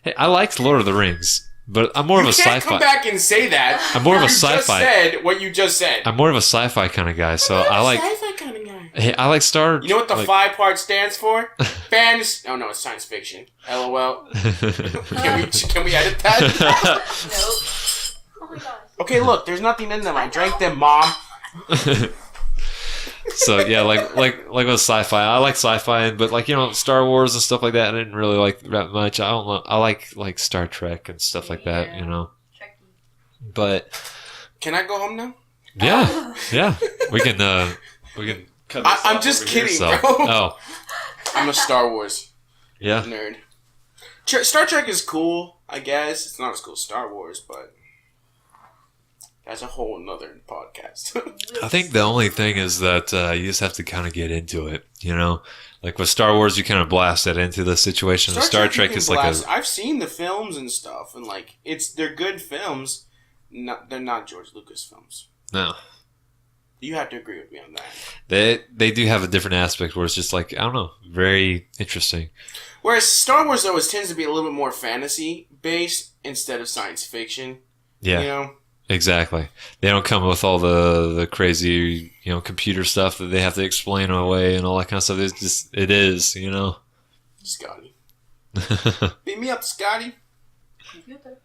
[SPEAKER 1] hey, I liked Lord of the Rings, but I'm more of a
[SPEAKER 2] You can't
[SPEAKER 1] sci-fi.
[SPEAKER 2] come back and say that.
[SPEAKER 1] I'm more of a
[SPEAKER 2] You just
[SPEAKER 1] sci-fi.
[SPEAKER 2] said what you just said.
[SPEAKER 1] I'm more of a sci-fi kind of guy, so I like.
[SPEAKER 2] Sci-fi kind of guy.
[SPEAKER 1] Hey, I like Star.
[SPEAKER 2] You know what the
[SPEAKER 1] like,
[SPEAKER 2] phi part stands for? Fans. Oh no, it's science fiction. LOL. Can we edit that?
[SPEAKER 3] Nope. Oh my gosh.
[SPEAKER 2] Okay, look, there's nothing in them. I drank them, Mom.
[SPEAKER 1] So yeah, like with sci-fi, I like sci-fi, but like Star Wars and stuff like that, I didn't really like that much. I don't know. I like Star Trek and stuff like that,
[SPEAKER 3] Trekkie.
[SPEAKER 1] But
[SPEAKER 2] Can I go home now?
[SPEAKER 1] yeah, we can cut this
[SPEAKER 2] I'm
[SPEAKER 1] off
[SPEAKER 2] just
[SPEAKER 1] over here,
[SPEAKER 2] kidding,
[SPEAKER 1] so-
[SPEAKER 2] bro.
[SPEAKER 1] Oh
[SPEAKER 2] I'm a Star Wars
[SPEAKER 1] yeah,
[SPEAKER 2] nerd. Star Trek is cool, I guess. It's not as cool as Star Wars, but that's a whole nother podcast.
[SPEAKER 1] I think the only thing is that you just have to kind of get into it, Like with Star Wars, you kind of blast that into the situation. Star
[SPEAKER 2] you
[SPEAKER 1] Trek
[SPEAKER 2] can
[SPEAKER 1] is
[SPEAKER 2] blast.
[SPEAKER 1] like
[SPEAKER 2] I've seen the films and stuff, and like they're good films. They're not George Lucas films.
[SPEAKER 1] no.
[SPEAKER 2] You have to agree with me on that.
[SPEAKER 1] They do have a different aspect where it's just like, I don't know, very interesting.
[SPEAKER 2] Whereas Star Wars always tends to be a little bit more fantasy based instead of science fiction.
[SPEAKER 1] Yeah, exactly. They don't come with all the crazy, computer stuff that they have to explain away and all that kind of stuff. It is.
[SPEAKER 2] Scotty. Beat me up, Scotty.
[SPEAKER 3] Computer.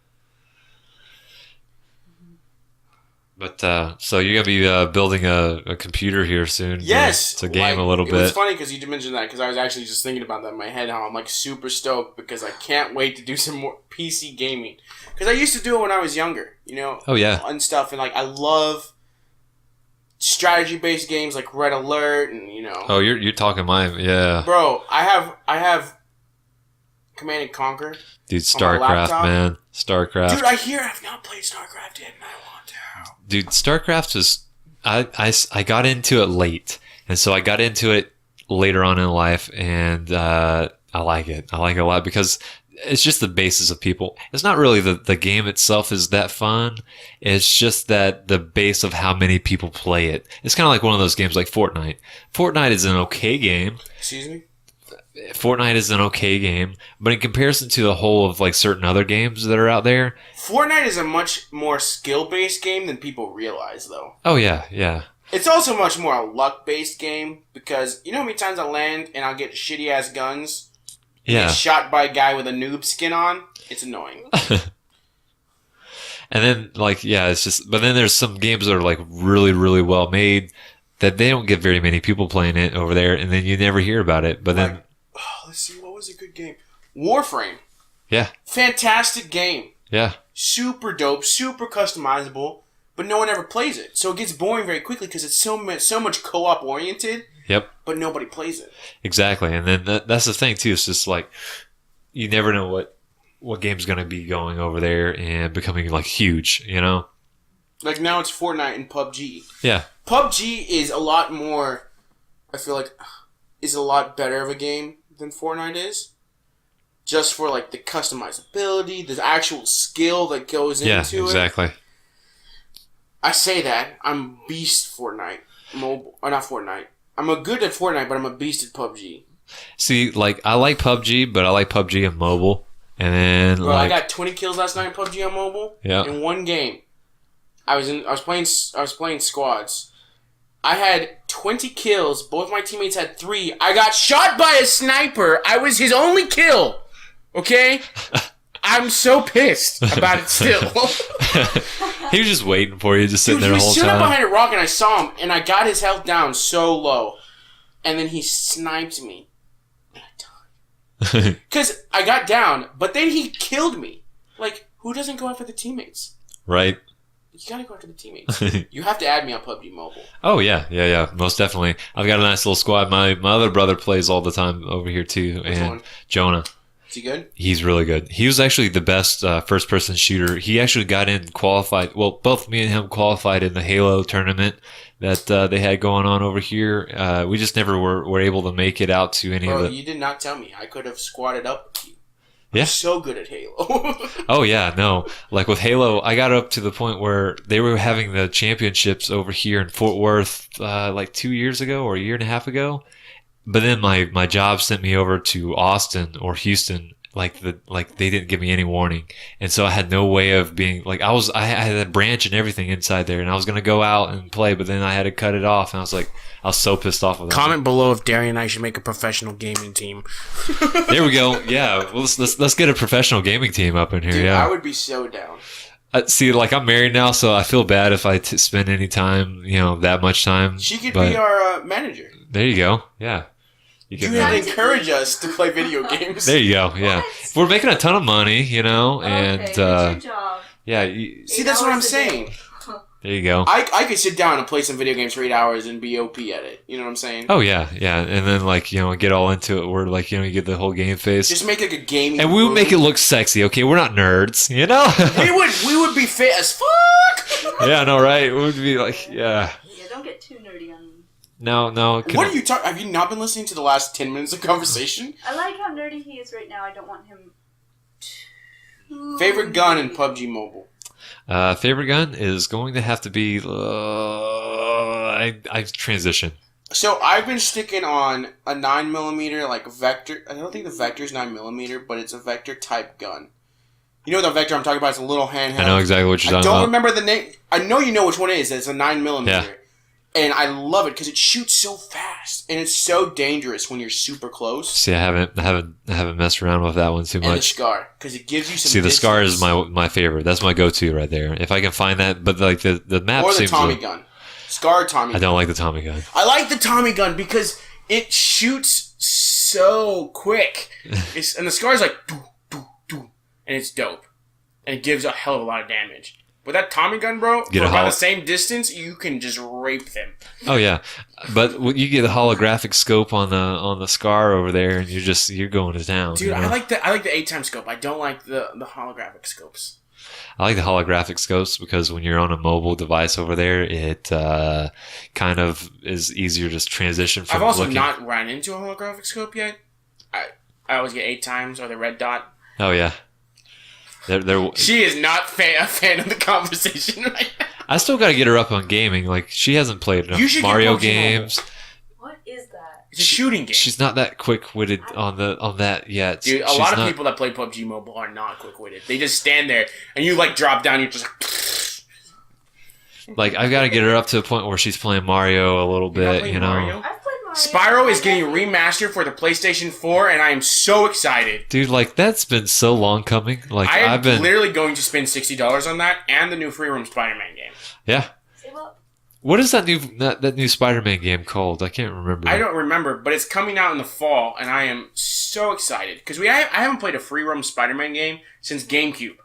[SPEAKER 1] But so you're gonna be building a computer here soon.
[SPEAKER 2] Yes,
[SPEAKER 1] to game
[SPEAKER 2] like,
[SPEAKER 1] a little
[SPEAKER 2] It was
[SPEAKER 1] bit.
[SPEAKER 2] funny because you mentioned that because I was actually just thinking about that in my head. How I'm like super stoked because I can't wait to do some more PC gaming because I used to do it when I was younger,
[SPEAKER 1] Oh yeah.
[SPEAKER 2] and stuff. And like I love strategy based games like Red Alert and
[SPEAKER 1] Oh, you're talking yeah.
[SPEAKER 2] Bro, I have Command and Conquer.
[SPEAKER 1] Dude,
[SPEAKER 2] on my
[SPEAKER 1] StarCraft,
[SPEAKER 2] laptop.
[SPEAKER 1] man. StarCraft.
[SPEAKER 2] Dude, I hear I've not played StarCraft yet, and I want to.
[SPEAKER 1] Dude, StarCraft is... I got into it late. And so I got into it later on in life, and I like it. I like it a lot because it's just the basis of people. It's not really the game itself is that fun. It's just that the base of how many people play it. It's kind of like one of those games like Fortnite. Fortnite is an okay game.
[SPEAKER 2] Excuse me?
[SPEAKER 1] Fortnite is an okay game, but in comparison to the whole of like certain other games that are out there,
[SPEAKER 2] Fortnite is a much more skill-based game than people realize, though.
[SPEAKER 1] oh yeah.
[SPEAKER 2] It's also much more a luck-based game because you know how many times I land and I'll get shitty-ass guns?
[SPEAKER 1] Yeah.
[SPEAKER 2] Get shot by a guy with a noob skin on? It's annoying.
[SPEAKER 1] And then like, yeah, it's just, but then there's some games that are like really, really well made that they don't get very many people playing it over there, and then you never hear about it. But then,
[SPEAKER 2] let's see, what was a good game? Warframe.
[SPEAKER 1] yeah,
[SPEAKER 2] Fantastic game.
[SPEAKER 1] yeah.
[SPEAKER 2] Super dope, super customizable, but no one ever plays it. So it gets boring very quickly because it's so much co-op oriented.
[SPEAKER 1] Yep.
[SPEAKER 2] But nobody plays it.
[SPEAKER 1] Exactly. And then that's the thing too. It's just like you never know what game's going to be going over there and becoming like huge, you know?
[SPEAKER 2] Like now it's Fortnite and PUBG.
[SPEAKER 1] Yeah.
[SPEAKER 2] PUBG is a lot more, I feel like, is a lot better of a game than Fortnite is. Just for like the customizability, the actual skill that goes into it.
[SPEAKER 1] Yeah, exactly.
[SPEAKER 2] I say that. I'm beast Fortnite. Mobile. Or not Fortnite. I'm a good at Fortnite, but I'm a beast at PUBG.
[SPEAKER 1] See, like I like PUBG, but I like PUBG on mobile. And then
[SPEAKER 2] Bro,
[SPEAKER 1] like
[SPEAKER 2] I got 20 kills last night in PUBG on mobile.
[SPEAKER 1] Yeah.
[SPEAKER 2] In one game. I was playing squads. I had 20 kills. Both my teammates had 3. I got shot by a sniper. I was his only kill. Okay? I'm so pissed about it still.
[SPEAKER 1] he was just waiting for you, just sitting
[SPEAKER 2] Dude,
[SPEAKER 1] there
[SPEAKER 2] he
[SPEAKER 1] the whole
[SPEAKER 2] was sitting
[SPEAKER 1] time.
[SPEAKER 2] behind a rock and I saw him and I got his health down so low. And then he sniped me. And I died. Because I got down, but then he killed me. Like, who doesn't go after the teammates?
[SPEAKER 1] Right.
[SPEAKER 2] You gotta go after the teammates. You have to add me on PUBG Mobile.
[SPEAKER 1] Oh yeah, most definitely. I've got a nice little squad. My other brother plays all the time over here too,
[SPEAKER 2] Which
[SPEAKER 1] and
[SPEAKER 2] one?
[SPEAKER 1] Jonah.
[SPEAKER 2] Is he good?
[SPEAKER 1] He's really good. He was actually the best first-person shooter. He actually got in qualified. Well, both me and him qualified in the Halo tournament that they had going on over here. We just never were able to make it out to any
[SPEAKER 2] Bro,
[SPEAKER 1] of the.
[SPEAKER 2] you did not tell me. I could have squatted up with you.
[SPEAKER 1] Yeah.
[SPEAKER 2] I'm so good at Halo.
[SPEAKER 1] Oh yeah, no. Like with Halo, I got up to the point where they were having the championships over here in Fort Worth like 2 years ago or a year and a half ago. But then my job sent me over to Austin or Houston. Like they didn't give me any warning, and so I had no way of being like I had a branch and everything inside there, and I was gonna go out and play, but then I had to cut it off, and I was so pissed off with that.
[SPEAKER 2] Comment below if Darian and I should make a professional gaming team.
[SPEAKER 1] There we go. Yeah, well, let's get a professional gaming team up in here.
[SPEAKER 2] Dude,
[SPEAKER 1] yeah,
[SPEAKER 2] I would be so down.
[SPEAKER 1] See, like I'm married now, so I feel bad if I spend any time, that much time.
[SPEAKER 2] She could
[SPEAKER 1] but
[SPEAKER 2] be our manager.
[SPEAKER 1] There you go. Yeah.
[SPEAKER 2] You
[SPEAKER 1] can
[SPEAKER 2] have to encourage us to play video games.
[SPEAKER 1] There you go. Yeah.
[SPEAKER 3] What?
[SPEAKER 1] We're making a ton of money,
[SPEAKER 3] Okay,
[SPEAKER 1] and
[SPEAKER 3] that's your job.
[SPEAKER 1] yeah.
[SPEAKER 2] See, that's what I'm
[SPEAKER 3] 8 hours a
[SPEAKER 2] saying.
[SPEAKER 3] day.
[SPEAKER 1] There you go.
[SPEAKER 2] I could sit down and play some video games for 8 hours and be OP at it. You know what I'm saying?
[SPEAKER 1] Oh yeah, yeah, and then get all into it. Where you get the whole game face,
[SPEAKER 2] Just make like a gaming.
[SPEAKER 1] and we would
[SPEAKER 2] room.
[SPEAKER 1] make it look sexy. Okay, we're not nerds,
[SPEAKER 2] We would be fit as fuck.
[SPEAKER 1] Yeah, no, right? We would be like, yeah.
[SPEAKER 3] Yeah, don't get too nerdy on me.
[SPEAKER 1] No.
[SPEAKER 2] What are you talking? Have you not been listening to the last 10 minutes of conversation?
[SPEAKER 3] I like how nerdy he is right now. I don't want him too
[SPEAKER 2] Favorite gun in
[SPEAKER 3] nerdy.
[SPEAKER 2] PUBG Mobile.
[SPEAKER 1] Favorite gun is going to have to be. I transition.
[SPEAKER 2] So I've been sticking on a 9mm like vector. I don't think the vector is 9mm, but it's a vector type gun. You know what the vector I'm talking about? It's a little handheld.
[SPEAKER 1] I know exactly what you're
[SPEAKER 2] I
[SPEAKER 1] talking
[SPEAKER 2] don't
[SPEAKER 1] about.
[SPEAKER 2] remember the name. I know you know which one it is. It's a 9mm.
[SPEAKER 1] Yeah.
[SPEAKER 2] And I love it because it shoots so fast, and it's so dangerous when you're super close.
[SPEAKER 1] See, I haven't messed around with that one too
[SPEAKER 2] And the
[SPEAKER 1] much.
[SPEAKER 2] SCAR, because it gives you some.
[SPEAKER 1] See, the SCAR is
[SPEAKER 2] distance.
[SPEAKER 1] my favorite. That's my go-to right there. If I can find that, but like the map
[SPEAKER 2] Or the
[SPEAKER 1] seems.
[SPEAKER 2] Tommy gun. SCAR Tommy
[SPEAKER 1] I
[SPEAKER 2] gun.
[SPEAKER 1] don't like the Tommy gun.
[SPEAKER 2] I like the Tommy gun because it shoots so quick. And the SCAR is like, doo, doo, doo, and it's dope. And it gives a hell of a lot of damage. With that Tommy gun, bro,
[SPEAKER 1] Get
[SPEAKER 2] for
[SPEAKER 1] a
[SPEAKER 2] about
[SPEAKER 1] hol-
[SPEAKER 2] the same distance, you can just rape them.
[SPEAKER 1] Oh yeah, but when you get a holographic scope on the SCAR over there, and you're going to town.
[SPEAKER 2] Dude,
[SPEAKER 1] you know?
[SPEAKER 2] I like the 8x scope. I don't like the holographic scopes.
[SPEAKER 1] I like the holographic scopes because when you're on a mobile device over there, it kind of is easier to transition from.
[SPEAKER 2] I've also
[SPEAKER 1] looking.
[SPEAKER 2] not ran into a holographic scope yet. I always get 8 times or the red dot.
[SPEAKER 1] Oh yeah. There.
[SPEAKER 2] She is not a fan of the conversation right now.
[SPEAKER 1] I still got to get her up on gaming. Like she hasn't played enough
[SPEAKER 2] You should get
[SPEAKER 1] Mario
[SPEAKER 2] Pokemon.
[SPEAKER 1] games.
[SPEAKER 3] What is that?
[SPEAKER 2] It's a shooting game.
[SPEAKER 1] She's not that quick-witted on that yet.
[SPEAKER 2] Dude, a
[SPEAKER 1] She's
[SPEAKER 2] lot of
[SPEAKER 1] not-
[SPEAKER 2] people that play PUBG Mobile are not quick-witted. They just stand there, and you, like, drop down, you're just
[SPEAKER 1] Like I've got to get her up to the point where she's playing Mario a little
[SPEAKER 2] You're not
[SPEAKER 1] bit.
[SPEAKER 2] playing
[SPEAKER 1] You know.
[SPEAKER 2] Mario?
[SPEAKER 3] I've played Mario.
[SPEAKER 2] Spyro is getting remastered for the PlayStation 4, and I am so excited.
[SPEAKER 1] Dude, like that's been so long coming. Like
[SPEAKER 2] I am
[SPEAKER 1] I've been.
[SPEAKER 2] literally going to spend $60 on that, and the new free roam Spider-Man game.
[SPEAKER 1] Yeah.
[SPEAKER 3] Say what?
[SPEAKER 1] What is that new Spider-Man game called? I can't remember.
[SPEAKER 2] I don't remember, but it's coming out in the fall, and I am so excited. Because I haven't played a free roam Spider-Man game since GameCube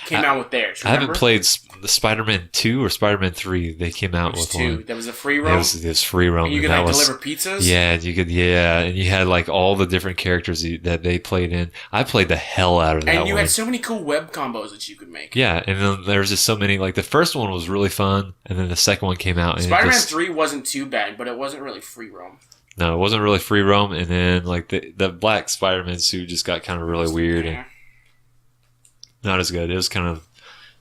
[SPEAKER 2] came out with theirs.
[SPEAKER 1] I haven't
[SPEAKER 2] remember?
[SPEAKER 1] played the Spider-Man 2 or Spider-Man 3. They came out
[SPEAKER 2] It was
[SPEAKER 1] with
[SPEAKER 2] two.
[SPEAKER 1] one.
[SPEAKER 2] There was a free
[SPEAKER 1] It
[SPEAKER 2] roam,
[SPEAKER 1] was free roam.
[SPEAKER 2] and you
[SPEAKER 1] and
[SPEAKER 2] could
[SPEAKER 1] that
[SPEAKER 2] like
[SPEAKER 1] was,
[SPEAKER 2] deliver pizzas.
[SPEAKER 1] Yeah, and you had like all the different characters that they played in. I played the hell out of that
[SPEAKER 2] And you
[SPEAKER 1] one.
[SPEAKER 2] had so many cool web combos that you could make.
[SPEAKER 1] Yeah, and then there was just so many. Like the first one was really fun, and then the second one came out. And
[SPEAKER 2] Spider-Man 3 wasn't too bad, but it wasn't really free roam.
[SPEAKER 1] No, it wasn't really free roam, and then like the black Spider-Man suit just got kind of really weird and not as good. It was kind of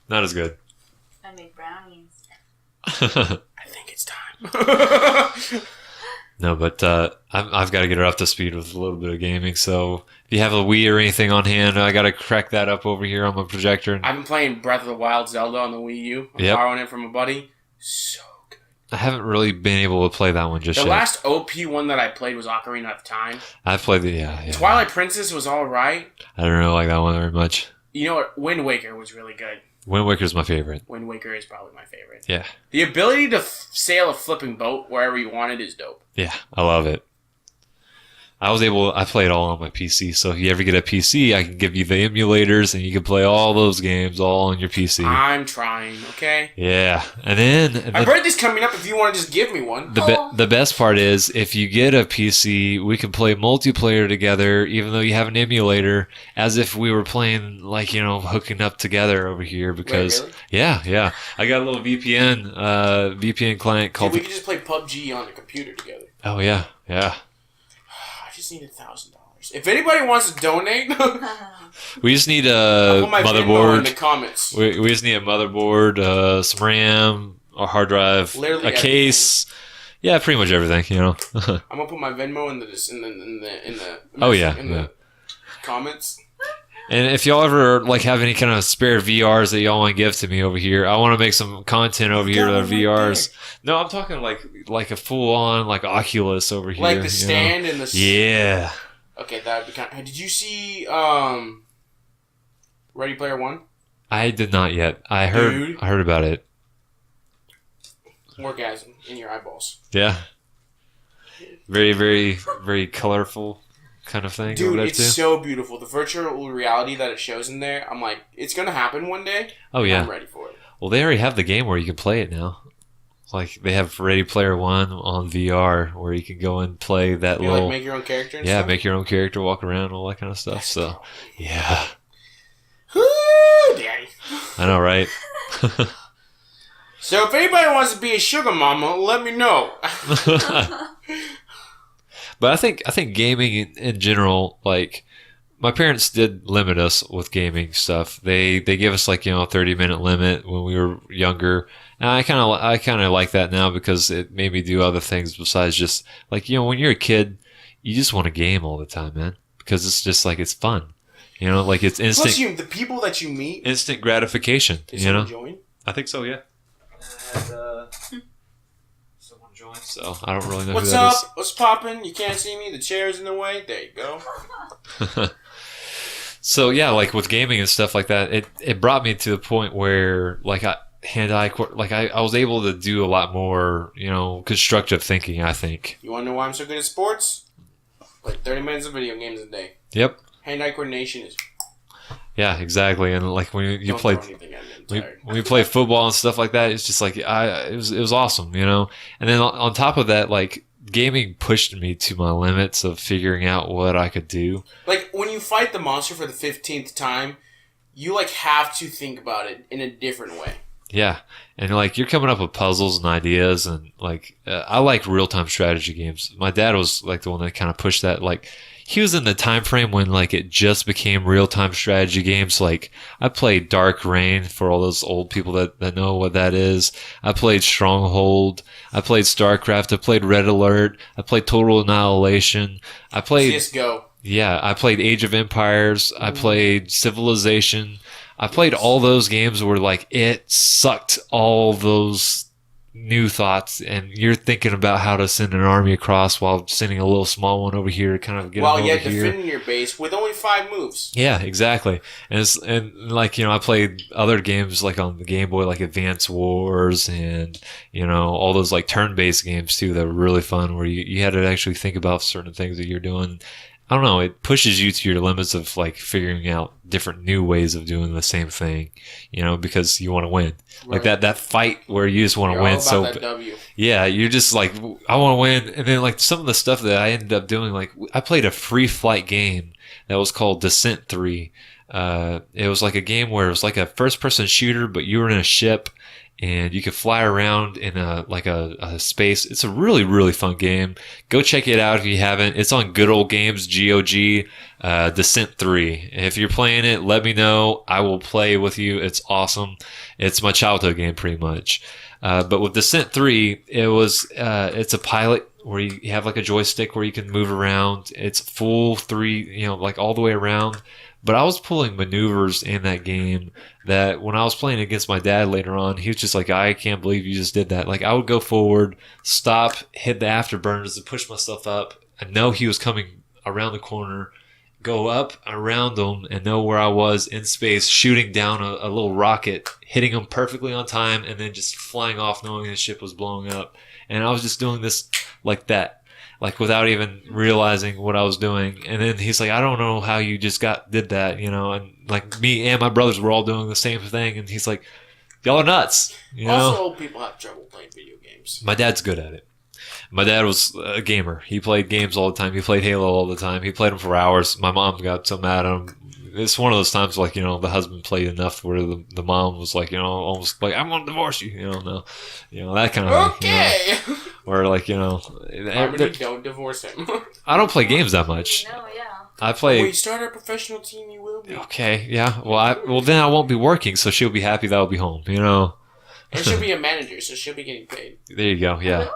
[SPEAKER 1] not as good.
[SPEAKER 3] I make brownies.
[SPEAKER 2] I think it's time.
[SPEAKER 1] No, but I've got to get her up to speed with a little bit of gaming. So if you have a Wii or anything on hand, I got to crack that up over here on my projector.
[SPEAKER 2] I've been playing Breath of the Wild Zelda on the Wii U. I'm
[SPEAKER 1] Yep.
[SPEAKER 2] borrowing it from a buddy. So good.
[SPEAKER 1] I haven't really been able to play that one just
[SPEAKER 2] The
[SPEAKER 1] yet.
[SPEAKER 2] last OP one that I played was Ocarina of Time.
[SPEAKER 1] I've played yeah.
[SPEAKER 2] Twilight Princess was alright.
[SPEAKER 1] I don't really like that one very much.
[SPEAKER 2] You know what? Wind Waker was really good.
[SPEAKER 1] Wind Waker's my favorite.
[SPEAKER 2] Wind Waker is probably my favorite.
[SPEAKER 1] Yeah.
[SPEAKER 2] The ability to sail a flipping boat wherever you wanted is dope.
[SPEAKER 1] Yeah, I love it. I play it all on my PC, so if you ever get a PC, I can give you the emulators and you can play all those games all on your PC.
[SPEAKER 2] I'm trying, okay?
[SPEAKER 1] Yeah, and then
[SPEAKER 2] I have birthday's coming up if you want to just give me one.
[SPEAKER 1] the best part is if you get a PC, we can play multiplayer together, even though you have an emulator, as if we were playing like hooking up together over here. Because
[SPEAKER 2] Wait, really?
[SPEAKER 1] yeah, I got a little VPN client called.
[SPEAKER 2] Dude, we could just play PUBG on the computer together.
[SPEAKER 1] Oh yeah.
[SPEAKER 2] I just need $1,000. If anybody wants to donate,
[SPEAKER 1] We just need
[SPEAKER 2] I'll
[SPEAKER 1] a
[SPEAKER 2] put my Venmo in
[SPEAKER 1] motherboard.
[SPEAKER 2] the comments.
[SPEAKER 1] We just need a motherboard, some RAM, a hard drive,
[SPEAKER 2] Literally
[SPEAKER 1] a case. Yeah, pretty much everything.
[SPEAKER 2] I'm gonna put my Venmo in the
[SPEAKER 1] Oh, yeah,
[SPEAKER 2] in
[SPEAKER 1] yeah.
[SPEAKER 2] the comments.
[SPEAKER 1] And if y'all ever have any kind of spare VRs that y'all want to give to me over here, I want to make some content over here with our VRs. No, I'm talking like a full on Oculus over here.
[SPEAKER 2] Like the stand and the
[SPEAKER 1] Yeah.
[SPEAKER 2] Okay, that would be kind of... Did you see Ready Player One?
[SPEAKER 1] I did not yet. I heard about it.
[SPEAKER 2] Orgasm in your eyeballs.
[SPEAKER 1] Yeah. Very, very, very colorful kind of thing.
[SPEAKER 2] Dude,
[SPEAKER 1] over there
[SPEAKER 2] it's
[SPEAKER 1] too.
[SPEAKER 2] so beautiful. The virtual reality that it shows in there, I'm like, it's gonna happen one day.
[SPEAKER 1] Oh yeah.
[SPEAKER 2] I'm ready for it.
[SPEAKER 1] Well, they already have the game where you can play it now. Like they have Ready Player One on VR where you can go and play that
[SPEAKER 2] You
[SPEAKER 1] little.
[SPEAKER 2] like make your own character and
[SPEAKER 1] Yeah,
[SPEAKER 2] stuff?
[SPEAKER 1] make your own character, walk around, all that kind of stuff. So, yeah,
[SPEAKER 2] Woo, daddy.
[SPEAKER 1] I know, right?
[SPEAKER 2] So if anybody wants to be a sugar mama, let me know.
[SPEAKER 1] But I think gaming in general, like my parents did limit us with gaming stuff. They give us a 30-minute limit when we were younger. And I kind of like that now because it made me do other things besides just when you're a kid, you just want to game all the time, man, because it's just it's fun. It's instant.
[SPEAKER 2] Plus, the people that you meet.
[SPEAKER 1] Instant gratification.
[SPEAKER 2] Did someone join?
[SPEAKER 1] I think so. Yeah. Someone joined, so I don't really know
[SPEAKER 2] What's
[SPEAKER 1] who that
[SPEAKER 2] up? What's poppin'? You can't see me. The chair's in the way. There you go.
[SPEAKER 1] is. So yeah, with gaming and stuff like that, it brought me to the point where I was able to do a lot more, constructive thinking. I think.
[SPEAKER 2] You want to know why I'm so good at sports? Play 30 minutes of video games a day.
[SPEAKER 1] Yep.
[SPEAKER 2] Hand-eye coordination is...
[SPEAKER 1] Yeah, exactly. And when you
[SPEAKER 2] Don't
[SPEAKER 1] play.
[SPEAKER 2] throw anything at me, I'm tired.
[SPEAKER 1] When we play football and stuff like that, it's just it was awesome, And then on top of that, gaming pushed me to my limits of figuring out what I could do.
[SPEAKER 2] When you fight the monster for the 15th time, you have to think about it in a different way.
[SPEAKER 1] Yeah, and you're coming up with puzzles and ideas, and I like real time strategy games. My dad was the one that kind of pushed that. he was in the time frame when like it just became real-time strategy games. Like I played Dark Reign for all those old people that know what that is. I played Stronghold. I played StarCraft. I played Red Alert. I played Total Annihilation. I played
[SPEAKER 2] CS:GO.
[SPEAKER 1] Yeah, I played Age of Empires. I played Civilization. I played all those games where like it sucked all those new thoughts, and you're thinking about how to send an army across while sending a little small one over here to kind of get them over here.
[SPEAKER 2] Defending your base with only 5 moves.
[SPEAKER 1] Yeah, exactly. And like, I played other games like on the Game Boy, like Advance Wars and, all those like turn-based games too that were really fun where you had to actually think about certain things that you're doing. I don't know, it pushes you to your limits of like figuring out different new ways of doing the same thing, because you want to win. Right. Like that fight where you just want to win.
[SPEAKER 2] All about that W.
[SPEAKER 1] Yeah, you're just like, I want to win. And then like some of the stuff that I ended up doing, like I played a free flight game that was called Descent 3. It was like a game where it was like a first person shooter, but you were in a ship and you could fly around in a space. It's a really, really fun game. Go check it out if you haven't. It's on Good Old Games, GOG, Descent 3. If you're playing it, let me know. I will play with you. It's awesome. It's my childhood game pretty much. But with Descent 3, it's a pilot where you have like a joystick where you can move around. It's full 3, like all the way around. But I was pulling maneuvers in that game that when I was playing against my dad later on, he was just like, I can't believe you just did that. Like I would go forward, stop, hit the afterburners and push myself up. I know he was coming around the corner, go up around him and know where I was in space, shooting down a little rocket, hitting him perfectly on time, and then just flying off knowing his ship was blowing up. And I was just doing this like that. Like without even realizing what I was doing. And then he's like, I don't know how you just did that, and like me and my brothers were all doing the same thing. And he's like, y'all are nuts.
[SPEAKER 2] Also, old people have trouble playing video games.
[SPEAKER 1] My dad's good at it. My dad was a gamer. He played games all the time. He played Halo all the time. He played them for hours. My mom got so mad at him. It's one of those times like, the husband played enough where the mom was like, almost like, I'm going to divorce you. No. That kind of thing.
[SPEAKER 2] Okay.
[SPEAKER 1] Or like,
[SPEAKER 2] don't divorce him.
[SPEAKER 1] I don't play games that much.
[SPEAKER 3] No, yeah.
[SPEAKER 1] I play.
[SPEAKER 2] When you start a professional team, you will be.
[SPEAKER 1] Okay, yeah. Well, then I won't be working, so she'll be happy that I'll be home,
[SPEAKER 2] And she'll be a manager, so she'll be getting paid.
[SPEAKER 1] There you go, yeah.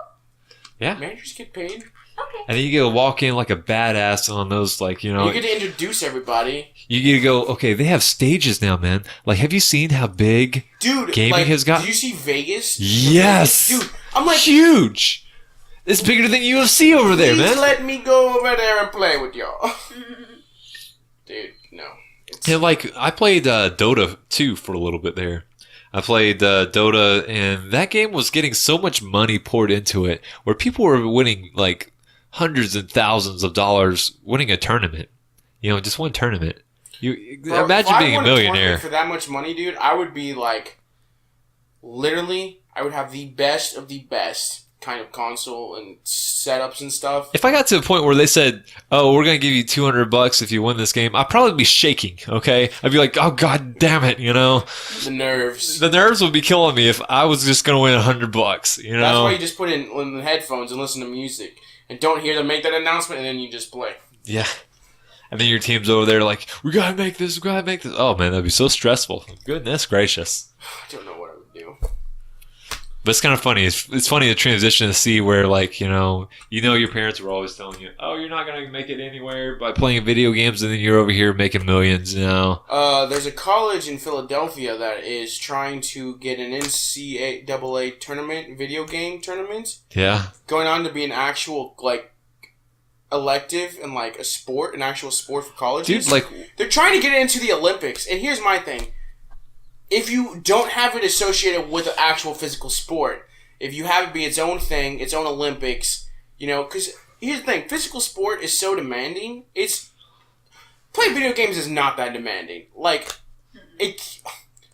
[SPEAKER 1] Yeah.
[SPEAKER 2] Managers get paid.
[SPEAKER 3] Okay.
[SPEAKER 1] And then you get to walk in like a badass on those, like,
[SPEAKER 2] You get to introduce everybody.
[SPEAKER 1] You get to go, okay, they have stages now, man. Like, have you seen how big gaming has gotten?
[SPEAKER 2] Did you see Vegas?
[SPEAKER 1] Yes!
[SPEAKER 2] Dude, I'm like...
[SPEAKER 1] Huge! It's bigger than UFC over there, man.
[SPEAKER 2] Please let me go over there and play with y'all. Dude, no.
[SPEAKER 1] And like, I played Dota 2 for a little bit there. I played Dota, and that game was getting so much money poured into it, where people were winning like hundreds and thousands of dollars winning a tournament. Just one tournament.
[SPEAKER 2] Bro,
[SPEAKER 1] imagine being a millionaire
[SPEAKER 2] for that much money, dude. I would be like, literally, I would have the best of the best kind of console and setups and stuff.
[SPEAKER 1] If I got to a point where they said, "Oh, we're gonna give you $200 if you win this game," I'd probably be shaking. Okay, I'd be like, "Oh, god damn it!"
[SPEAKER 2] The nerves.
[SPEAKER 1] The nerves would be killing me if I was just gonna win $100.
[SPEAKER 2] That's why you just put in the headphones and listen to music and don't hear them make that announcement, and then you just play.
[SPEAKER 1] Yeah. And then your team's over there like, we gotta make this. Oh man, that'd be so stressful. Goodness gracious.
[SPEAKER 2] I don't know what I would do.
[SPEAKER 1] But it's kind of funny. It's funny to transition to see where, like, your parents were always telling you, oh, you're not going to make it anywhere by playing video games, and then you're over here making millions,
[SPEAKER 2] There's a college in Philadelphia that is trying to get an NCAA tournament, video game tournament.
[SPEAKER 1] Yeah.
[SPEAKER 2] Going on to be an actual, like, elective and, like, an actual sport for colleges.
[SPEAKER 1] Dude, like...
[SPEAKER 2] They're trying to get it into the Olympics, and here's my thing. If you don't have it associated with an actual physical sport, if you have it be its own thing, its own Olympics, because here's the thing, physical sport is so demanding. Playing video games is not that demanding. Like,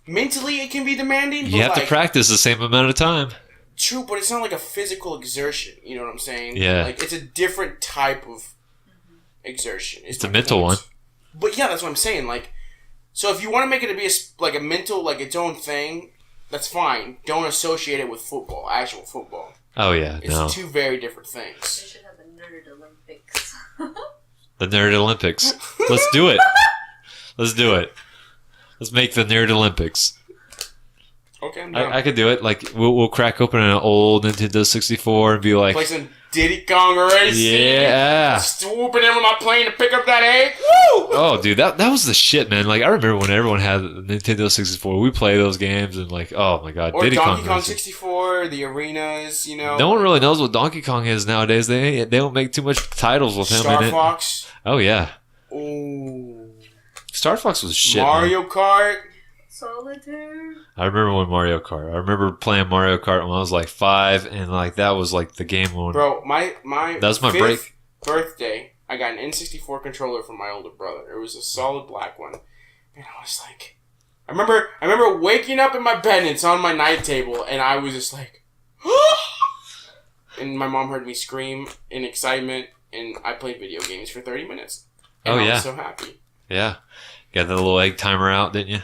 [SPEAKER 2] mentally it can be demanding.
[SPEAKER 1] You have to practice the same amount of time.
[SPEAKER 2] True, but it's not like a physical exertion. You know what I'm saying?
[SPEAKER 1] Yeah.
[SPEAKER 2] Like, it's a different type of exertion.
[SPEAKER 1] It's a mental one.
[SPEAKER 2] But yeah, that's what I'm saying. Like, so if you want to make it to be a mental, like, its own thing, that's fine. Don't associate it with football, actual football.
[SPEAKER 1] Oh, yeah,
[SPEAKER 2] It's two very different things.
[SPEAKER 3] They should have a nerd Olympics.
[SPEAKER 1] The Nerd Olympics. Let's do it. Let's do it. Let's make the Nerd Olympics.
[SPEAKER 2] Okay, I'm down.
[SPEAKER 1] I could do it. Like we'll crack open an old Nintendo 64 and be like,
[SPEAKER 2] play some Diddy Kong Racing.
[SPEAKER 1] yeah.
[SPEAKER 2] Swooping in with my plane to pick up that egg. Woo!
[SPEAKER 1] Oh, dude, that was the shit, man. Like I remember when everyone had a Nintendo 64, we play those games and like, oh my god,
[SPEAKER 2] Or
[SPEAKER 1] Diddy
[SPEAKER 2] Donkey Kong
[SPEAKER 1] Racing.
[SPEAKER 2] 64, the arenas, you know.
[SPEAKER 1] No one really knows what Donkey Kong is nowadays. They don't make too much titles with him
[SPEAKER 2] Star
[SPEAKER 1] in it.
[SPEAKER 2] Fox.
[SPEAKER 1] Oh yeah,
[SPEAKER 2] Ooh.
[SPEAKER 1] Star Fox was shit.
[SPEAKER 2] Mario
[SPEAKER 1] Man.
[SPEAKER 2] Kart.
[SPEAKER 3] Solitaire.
[SPEAKER 1] I remember when Mario Kart. I remember playing Mario Kart when I was like 5, and like that was like the game when.
[SPEAKER 2] Bro, my
[SPEAKER 1] That was my
[SPEAKER 2] 5th
[SPEAKER 1] break.
[SPEAKER 2] birthday, I got an N64 controller from my older brother. It was a solid black one. And I was like, I remember waking up in my bed and it's on my night table and I was just like, and my mom heard me scream in excitement and I played video games for 30 minutes. And I was so happy.
[SPEAKER 1] Yeah. Got the little egg timer out, didn't you?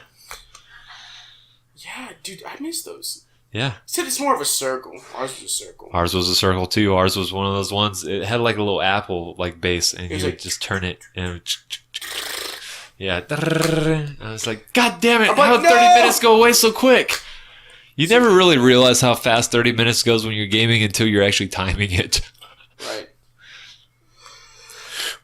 [SPEAKER 2] Yeah, dude, I miss those.
[SPEAKER 1] Yeah.
[SPEAKER 2] Said it's more of a circle. Ours was a circle.
[SPEAKER 1] Ours was a circle too. Ours was one of those ones. It had like a little apple like base, and you would just turn it and it would yeah. I was like, God damn it! How did 30 minutes go away so quick? You never really realize how fast 30 minutes goes when you're gaming until you're actually timing it.
[SPEAKER 2] Right.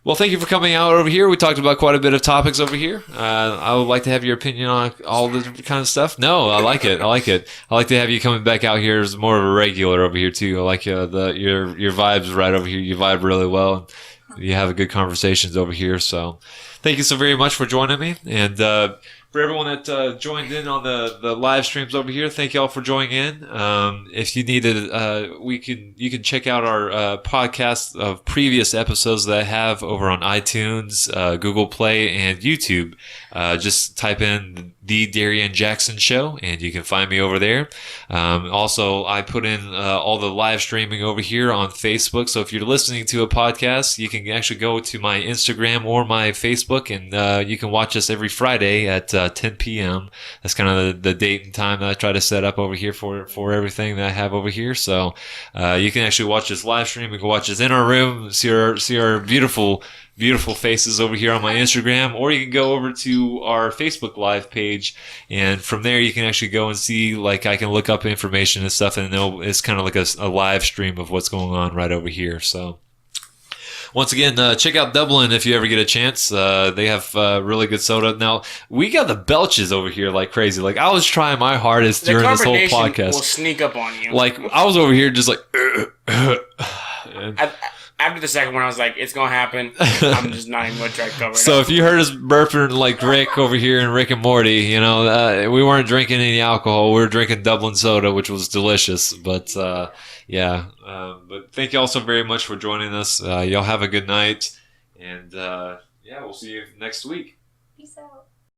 [SPEAKER 1] Well, thank you for coming out over here. We talked about quite a bit of topics over here. I would like to have your opinion on all the different kind of stuff. No, I like it. I like it. I like to have you coming back out here as more of a regular over here too. I like your vibes right over here. You vibe really well. You have a good conversations over here. So, thank you so very much for joining me. And for everyone that joined in on the live streams over here, thank y'all for joining in. If you needed, you can check out our podcast of previous episodes that I have over on iTunes, Google Play, and YouTube. Just type in The Darian Jackson Show, and you can find me over there. Also, I put in all the live streaming over here on Facebook. So if you're listening to a podcast, you can actually go to my Instagram or my Facebook, and you can watch us every Friday at 10 p.m. That's kind of the date and time that I try to set up over here for everything that I have over here. So you can actually watch this live stream. You can watch us in our room, see our beautiful faces over here on my Instagram, or you can go over to our Facebook Live page, and from there you can actually go and see, like, I can look up information and stuff, and it's kind of like a live stream of what's going on right over here. So once again, check out Dublin if you ever get a chance. They have really good soda. Now, we got the belches over here like crazy. Like, I was trying my hardest during this whole podcast.
[SPEAKER 2] Will sneak up on you.
[SPEAKER 1] Like, I was over here just like...
[SPEAKER 2] After the second one, I was like, it's going to happen. I'm just not even going to try to cover it
[SPEAKER 1] So
[SPEAKER 2] up.
[SPEAKER 1] if you heard us burping like Rick over here in Rick and Morty, you know, we weren't drinking any alcohol. We were drinking Dublin soda, which was delicious. But, yeah. But thank you all so very much for joining us. Y'all have a good night. And, yeah, we'll see you next week.